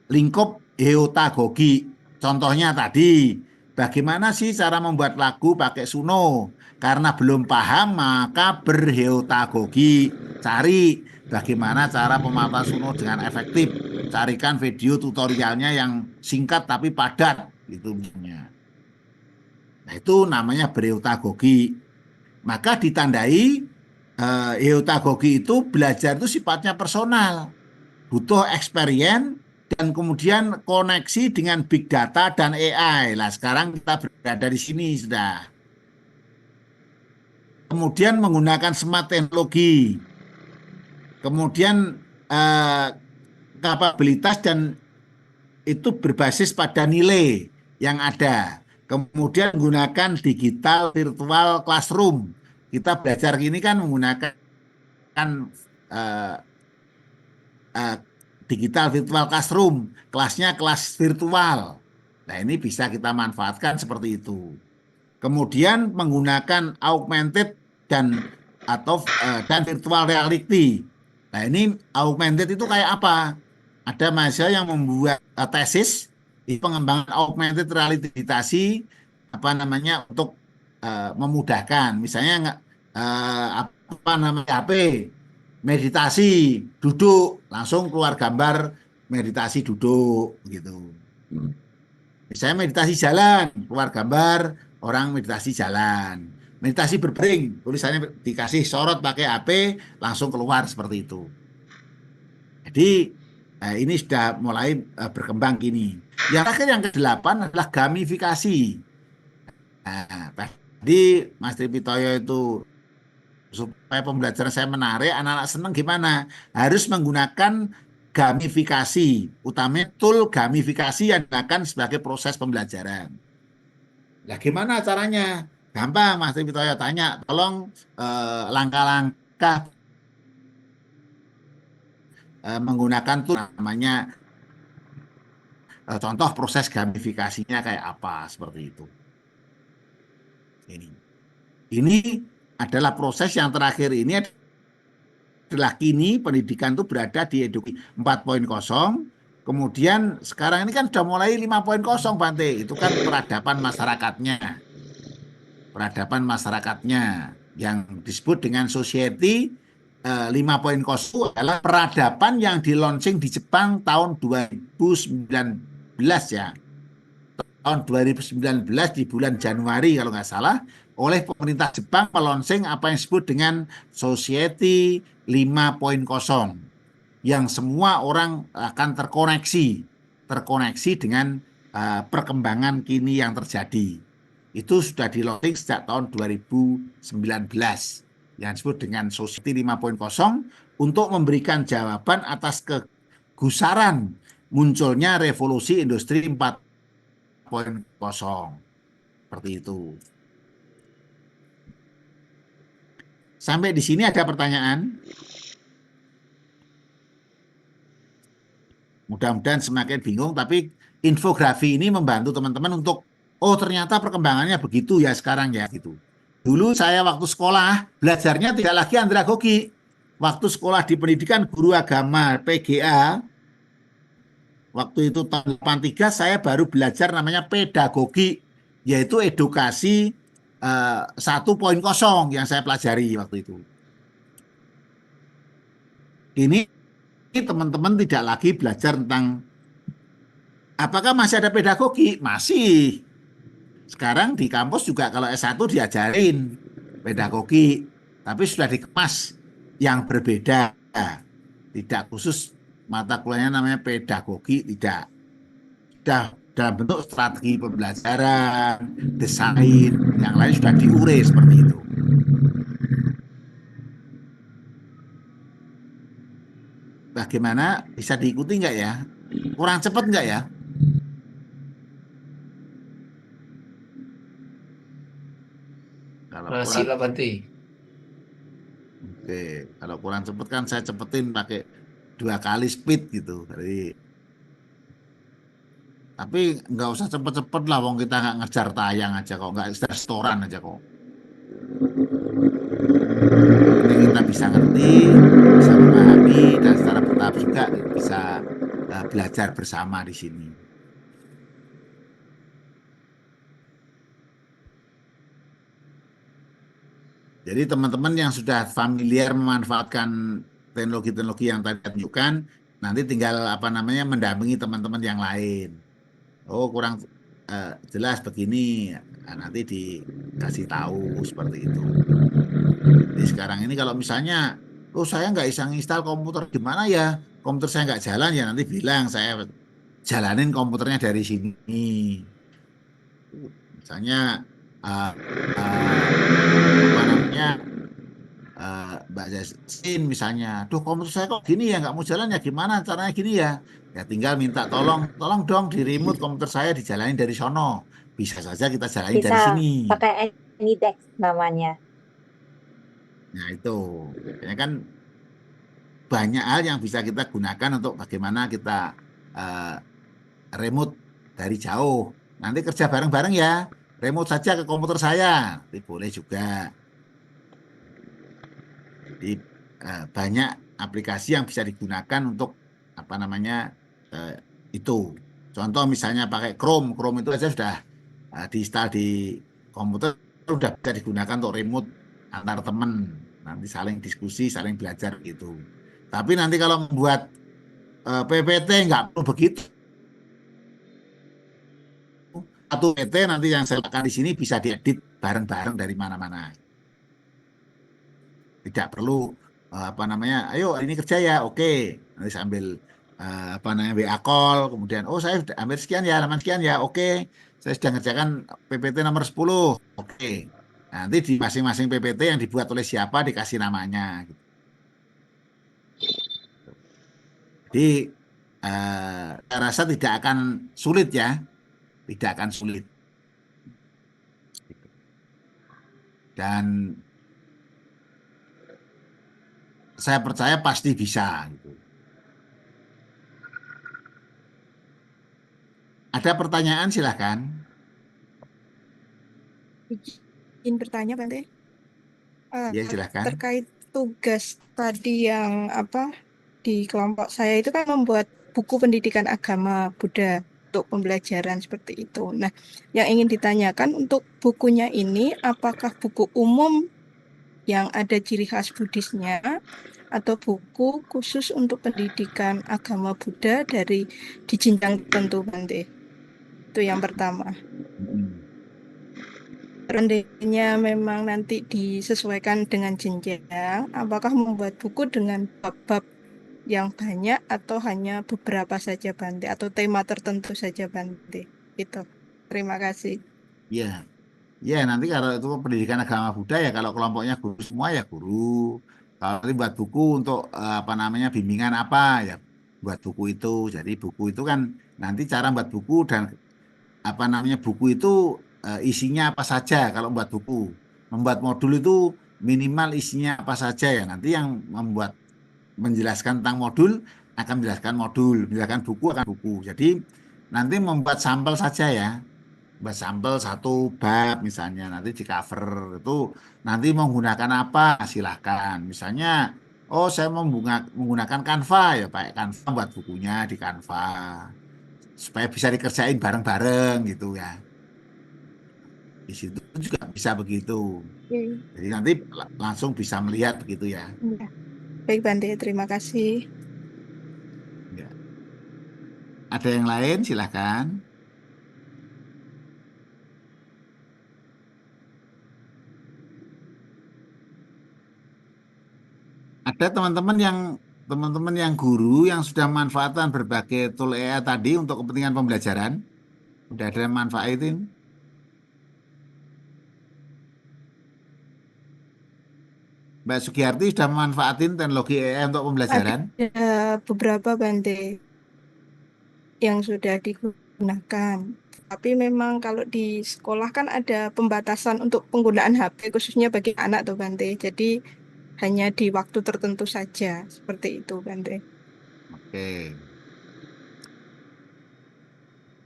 lingkup heutagogi. Contohnya tadi, bagaimana sih cara membuat lagu pakai Suno? Karena belum paham, maka berheutagogi. Cari bagaimana cara pemaparan Suno dengan efektif. Carikan video tutorialnya yang singkat tapi padat, gitu misalnya. Nah, itu namanya berheutagogi. Maka ditandai heutagogi itu belajar itu sifatnya personal, butuh experience dan kemudian koneksi dengan big data dan AI. Nah, sekarang kita berada di sini sudah. Kemudian menggunakan smart teknologi. Kemudian kapabilitas dan itu berbasis pada nilai yang ada. Kemudian menggunakan digital virtual classroom. Kita belajar gini kan menggunakan digital virtual classroom. Kelasnya kelas virtual. Nah, ini bisa kita manfaatkan seperti itu. Kemudian menggunakan augmented dan virtual reality. Nah, ini augmented itu kayak apa? Ada mahasiswa yang membuat tesis di pengembangan augmented reality untuk memudahkan, misalnya HP meditasi duduk, langsung keluar gambar meditasi duduk gitu. Misalnya meditasi jalan, keluar gambar orang meditasi jalan. Meditasi berbaring, tulisannya dikasih sorot pakai HP, langsung keluar seperti itu. Jadi ini sudah mulai berkembang gini. Yang terakhir yang ke-8 adalah gamifikasi. Nah, tadi Mas Tripitoyo itu supaya pembelajaran saya menarik, anak-anak senang gimana? Harus menggunakan gamifikasi, utamanya tool gamifikasi yang digunakan sebagai proses pembelajaran. Nah, gimana caranya? Gampang, Mas Tripitoyo tanya, tolong langkah-langkah menggunakan tool namanya contoh proses gamifikasinya kayak apa, seperti itu. Ini adalah proses yang terakhir ini adalah kini pendidikan itu berada di Eduki 4.0. Kemudian sekarang ini kan sudah mulai 5.0 Bante. Itu kan peradaban masyarakatnya yang disebut dengan society 5.0 adalah peradaban yang di-launching di Jepang tahun 2019 ya. Tahun 2019 di bulan Januari kalau nggak salah, oleh pemerintah Jepang melonsing apa yang disebut dengan Society 5.0 yang semua orang akan terkoneksi dengan perkembangan kini yang terjadi. Itu sudah di-launching sejak tahun 2019 yang disebut dengan Society 5.0 untuk memberikan jawaban atas kegusaran munculnya revolusi industri 4.0. Seperti itu. Sampai di sini ada pertanyaan? Mudah-mudahan semakin bingung, tapi infografi ini membantu teman-teman untuk, oh ternyata perkembangannya begitu ya sekarang ya gitu. Dulu saya waktu sekolah, belajarnya tidak lagi andragogi. Waktu sekolah di pendidikan guru agama PGA, waktu itu tahun 83 saya baru belajar namanya pedagogi, yaitu edukasi 1.0 yang saya pelajari waktu itu. Ini teman-teman tidak lagi belajar tentang apakah masih ada pedagogi? Masih. Sekarang di kampus juga kalau S1 diajarin pedagogi, tapi sudah dikemas yang berbeda. Tidak khusus mata kuliahnya namanya pedagogi, tidak. Sudah dalam bentuk strategi pembelajaran, desain, yang lain sudah diurai seperti itu. Bagaimana? Bisa diikuti nggak ya? Kurang cepat nggak ya? Masih lah Bante. Oke, kalau kurang cepat kan saya cepetin pakai 2 kali speed gitu. Tapi nggak usah cepet-cepet lah, wong kita nggak ngejar tayang aja kok, nggak restoran aja kok. Jadi kita bisa ngerti, bisa memahami, dan secara bertahap juga bisa belajar bersama di sini. Jadi teman-teman yang sudah familiar memanfaatkan teknologi-teknologi yang tadi tunjukkan, nanti tinggal mendampingi teman-teman yang lain. Oh kurang jelas begini, nah, nanti dikasih tahu seperti itu. Jadi sekarang ini kalau misalnya, oh saya nggak bisa install komputer, gimana ya? Komputer saya nggak jalan, ya nanti bilang saya jalanin komputernya dari sini. Misalnya Mbak Jasin misalnya, duh komputer saya kok gini ya, nggak mau jalan ya, gimana caranya gini ya? Ya tinggal minta tolong dong di remote komputer saya dijalanin dari sono. Bisa saja kita jalanin dari sini. Bisa pakai AnyDesk namanya. Nah itu, ya kan banyak hal yang bisa kita gunakan untuk bagaimana kita remote dari jauh. Nanti kerja bareng-bareng ya, remote saja ke komputer saya, nanti boleh juga. Jadi banyak aplikasi yang bisa digunakan untuk apa namanya itu. Contoh misalnya pakai Chrome itu aja sudah diinstal di komputer, sudah bisa digunakan untuk remote antar teman, nanti saling diskusi, saling belajar gitu. Tapi nanti kalau membuat PPT nggak perlu begitu. Satu PPT nanti yang saya lakukan di sini bisa diedit bareng-bareng dari mana-mana. Tidak perlu apa namanya, ayo ini kerja ya, oke. Nanti sambil apa namanya WA call, kemudian saya sudah ambil sekian ya, halaman sekian ya, oke. Saya sudah ngerjakan PPT nomor 10, oke. Nanti di masing-masing PPT yang dibuat oleh siapa dikasih namanya. Jadi saya rasa tidak akan sulit ya, tidak akan sulit. Dan saya percaya pasti bisa. Gitu. Ada pertanyaan silahkan. Izin bertanya Bante. Ya silahkan. Terkait tugas tadi yang di kelompok saya itu kan membuat buku pendidikan agama Buddha untuk pembelajaran seperti itu. Nah, yang ingin ditanyakan untuk bukunya ini apakah buku umum yang ada ciri khas Buddhisnya atau buku khusus untuk pendidikan agama Buddha dari di jenjang tertentu Bante? Itu yang pertama. Seandainya memang nanti disesuaikan dengan jenjang, apakah membuat buku dengan bab-bab yang banyak atau hanya beberapa saja Bante atau tema tertentu saja Bante? Itu. Terima kasih. Ya, ya nanti kalau itu pendidikan agama Buddha ya kalau kelompoknya guru semua ya guru. Kalau nanti buat buku untuk apa namanya bimbingan apa ya buat buku itu. Jadi buku itu kan nanti cara buat buku dan apa namanya buku itu isinya apa saja kalau membuat buku. Membuat modul itu minimal isinya apa saja ya. Nanti yang menjelaskan tentang modul akan menjelaskan modul, menjelaskan buku akan buku. Jadi nanti membuat sampel saja ya. Membuat sampel satu bab misalnya nanti di cover itu nanti menggunakan apa silahkan. Misalnya saya mau menggunakan Canva ya pakai Canva buat bukunya di Canva supaya bisa dikerjain bareng-bareng gitu ya. Di situ juga bisa begitu. Jadi nanti langsung bisa melihat begitu ya. Baik Bante, terima kasih. Ya. Ada yang lain silahkan. Ada teman-teman yang guru yang sudah manfaatkan berbagai tool AI tadi untuk kepentingan pembelajaran. Sudah ada yang manfaatin? Mbak Sugiyarti sudah memanfaatin teknologi AI untuk pembelajaran? Ada beberapa Bante yang sudah digunakan. Tapi memang kalau di sekolah kan ada pembatasan untuk penggunaan HP khususnya bagi anak tuh Bante. Jadi hanya di waktu tertentu saja seperti itu Bante. Oke.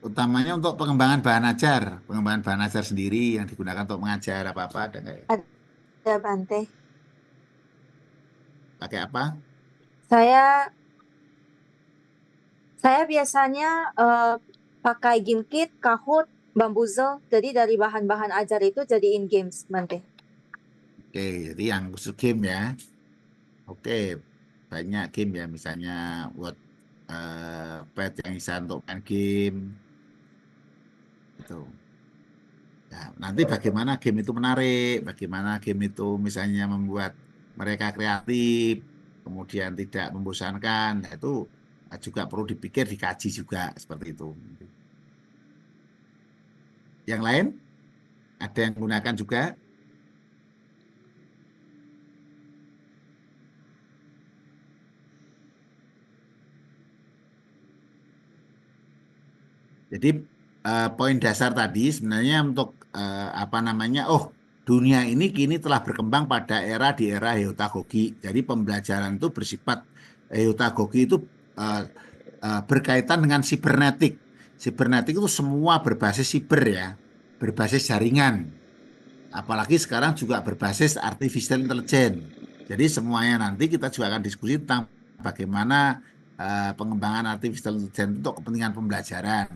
Utamanya untuk pengembangan bahan ajar sendiri yang digunakan untuk mengajar apa-apa ada nggak? Ada Bante. Pakai apa? Saya biasanya pakai Gimkit, Kahoot, Bamboozle. Jadi dari bahan-bahan ajar itu jadiin games Bante. Oke, jadi yang khusus game ya. Oke, banyak game ya misalnya buat pad yang bisa untuk main game. Gitu. Ya, nanti bagaimana game itu menarik, bagaimana game itu misalnya membuat mereka kreatif, kemudian tidak membosankan, nah, itu juga perlu dipikir, dikaji juga seperti itu. Yang lain? Ada yang menggunakan juga? Jadi poin dasar tadi sebenarnya untuk apa namanya? Dunia ini kini telah berkembang pada di era heutagogi. Jadi pembelajaran itu bersifat heutagogi itu berkaitan dengan sibernetik. Sibernetik itu semua berbasis siber ya, berbasis jaringan. Apalagi sekarang juga berbasis artificial intelligence. Jadi semuanya nanti kita juga akan diskusi tentang bagaimana pengembangan artificial intelligence untuk kepentingan pembelajaran,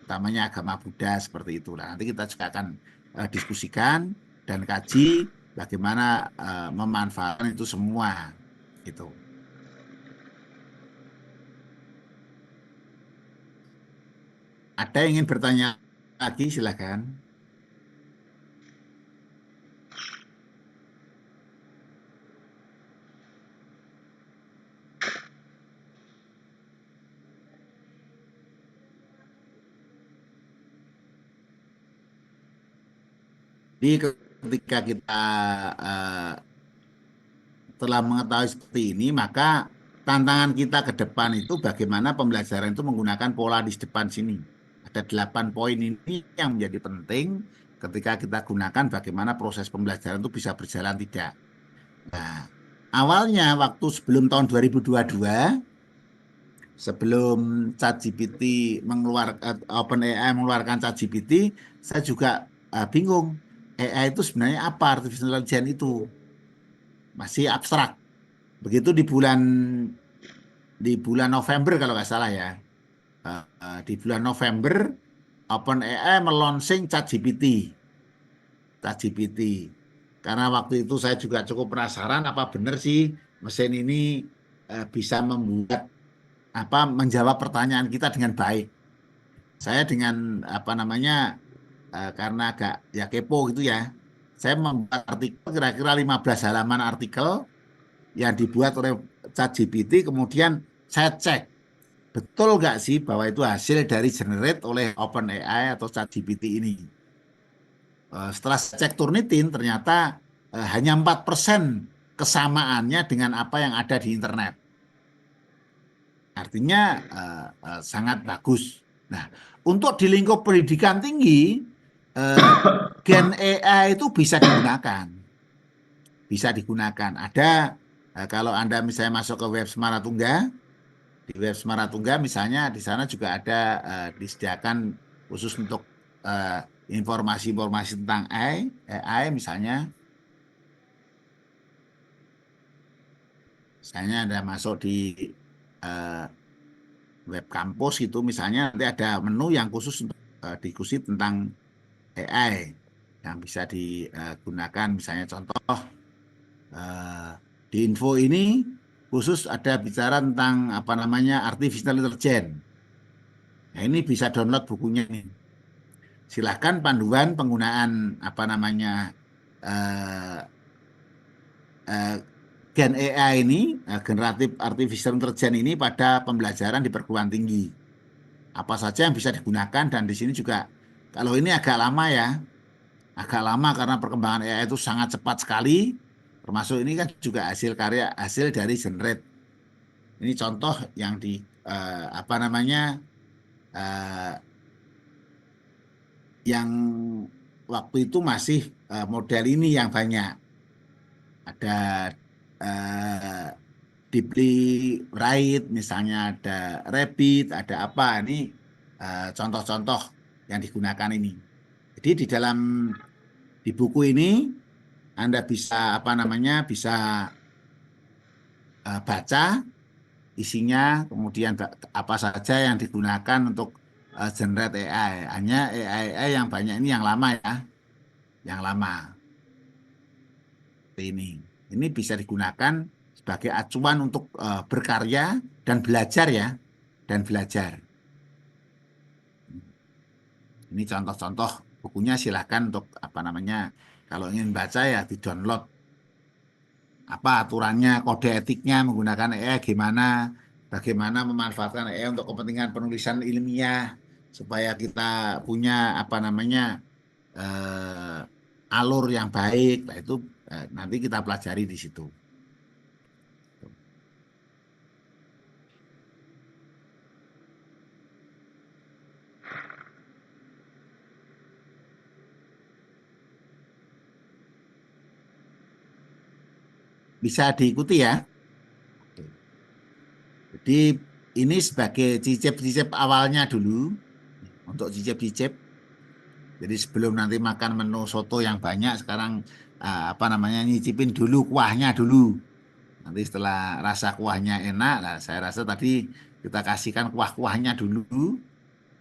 utamanya agama Buddha seperti itu. Nah, nanti kita juga akan diskusikan dan kaji bagaimana memanfaatkan itu semua, gitu. Ada yang ingin bertanya lagi, silakan. Jadi ketika kita telah mengetahui seperti ini, maka tantangan kita ke depan itu bagaimana pembelajaran itu menggunakan pola di depan sini. Ada 8 poin ini yang menjadi penting ketika kita gunakan bagaimana proses pembelajaran itu bisa berjalan tidak. Nah, awalnya waktu sebelum tahun 2022, sebelum ChatGPT OpenAI mengeluarkan ChatGPT, saya juga bingung. AI itu sebenarnya apa, artificial intelligence itu masih abstrak. Begitu di bulan November kalau nggak salah ya, di bulan November OpenAI melonsing ChatGPT. Karena waktu itu saya juga cukup penasaran apa benar sih mesin ini bisa menjawab pertanyaan kita dengan baik. Saya dengan karena agak ya kepo gitu ya, saya membuat artikel kira-kira 15 halaman artikel yang dibuat oleh ChatGPT, kemudian saya cek betul nggak sih bahwa itu hasil dari generate oleh OpenAI atau ChatGPT ini. Setelah saya cek Turnitin, ternyata hanya 4% kesamaannya dengan apa yang ada di internet. Artinya sangat bagus. Nah, untuk di lingkup pendidikan tinggi, Gen AI itu bisa digunakan. Ada, kalau Anda misalnya masuk ke web Semaratungga, di web Semaratungga misalnya di sana juga ada disediakan khusus untuk informasi-informasi tentang AI misalnya. Misalnya Anda masuk di web kampus gitu misalnya, nanti ada menu yang khusus untuk diskusi tentang AI yang bisa digunakan. Misalnya contoh di info ini khusus ada bicara tentang artificial intelligence. Nah, ini bisa download bukunya ini. Silahkan panduan penggunaan Gen AI ini, generatif artificial intelligence ini pada pembelajaran di perguruan tinggi. Apa saja yang bisa digunakan, dan di sini juga kalau ini agak lama ya, karena perkembangan AI itu sangat cepat sekali. Termasuk ini kan juga hasil dari generate. Ini contoh yang yang waktu itu masih model ini yang banyak. Ada Deeply Write, misalnya ada Rabbit, ada apa, ini contoh-contoh yang digunakan ini. Jadi di buku ini Anda bisa bisa baca isinya, kemudian apa saja yang digunakan untuk generate AI. Hanya AI yang banyak ini yang lama ya, yang lama. Ini bisa digunakan sebagai acuan untuk berkarya dan belajar ya, Ini contoh-contoh bukunya, silahkan untuk kalau ingin baca ya di-download. Apa aturannya, kode etiknya menggunakan AI gimana, bagaimana memanfaatkan AI untuk kepentingan penulisan ilmiah supaya kita punya alur yang baik. Nah, itu nanti kita pelajari di situ. Bisa diikuti ya. Jadi ini sebagai cicip-cicip awalnya dulu, untuk cicip-cicip. Jadi sebelum nanti makan menu soto yang banyak, sekarang nyicipin dulu kuahnya dulu. Nanti setelah rasa kuahnya enak, nah saya rasa tadi kita kasihkan kuah-kuahnya dulu,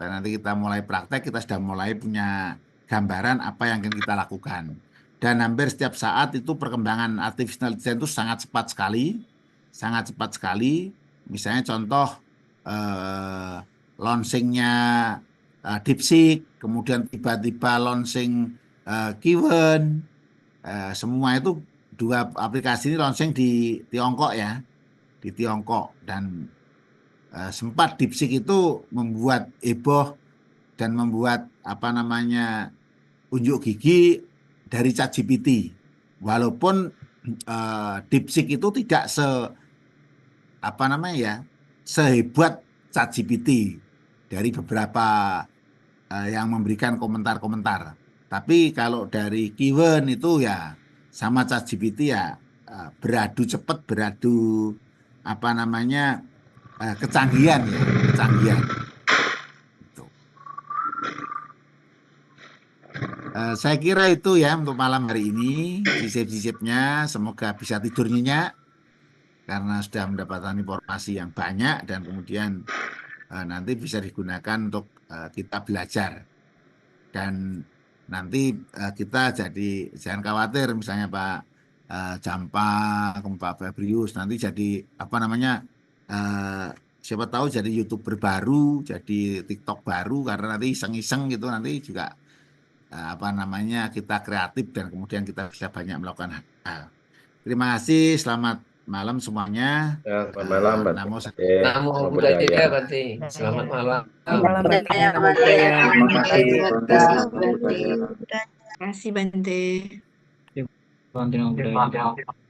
dan nanti kita mulai praktek, kita sudah mulai punya gambaran apa yang akan kita lakukan. Dan hampir setiap saat itu perkembangan artificial intelligence itu sangat cepat sekali, sangat cepat sekali. Misalnya contoh launchingnya DeepSeek, kemudian tiba-tiba launching Qwen, semua itu dua aplikasi ini launching di Tiongkok ya, di Tiongkok, dan sempat DeepSeek itu membuat heboh dan membuat apa namanya unjuk gigi dari ChatGPT, walaupun DeepSeek itu tidak apa namanya ya, sehebat ChatGPT dari beberapa yang memberikan komentar-komentar. Tapi kalau dari Qwen itu ya sama ChatGPT ya beradu cepat, beradu apa namanya kecanggihan ya, kecanggihan. Gitu. Saya kira itu ya untuk malam hari ini, sisip-sisipnya, semoga bisa tidur nyenyak karena sudah mendapatkan informasi yang banyak dan kemudian nanti bisa digunakan untuk kita belajar. Dan nanti kita jadi, jangan khawatir misalnya Pak Jampa, Pak Fabrius, nanti jadi apa namanya, siapa tahu jadi YouTuber baru, jadi TikTok baru, karena nanti iseng-iseng gitu, nanti juga apa namanya kita kreatif dan kemudian kita bisa banyak melakukan hal. Terima kasih, selamat malam semuanya. Ya, selamat malam, Bante. Namo Namo Buddhaya, Buddhaya. Bante. Selamat malam. Malam Bante. Namo Buddhaya. Terima kasih, Bante. Selamat Namo Buddhaya. Terima kasih Bante. Bante, Namo Buddhaya.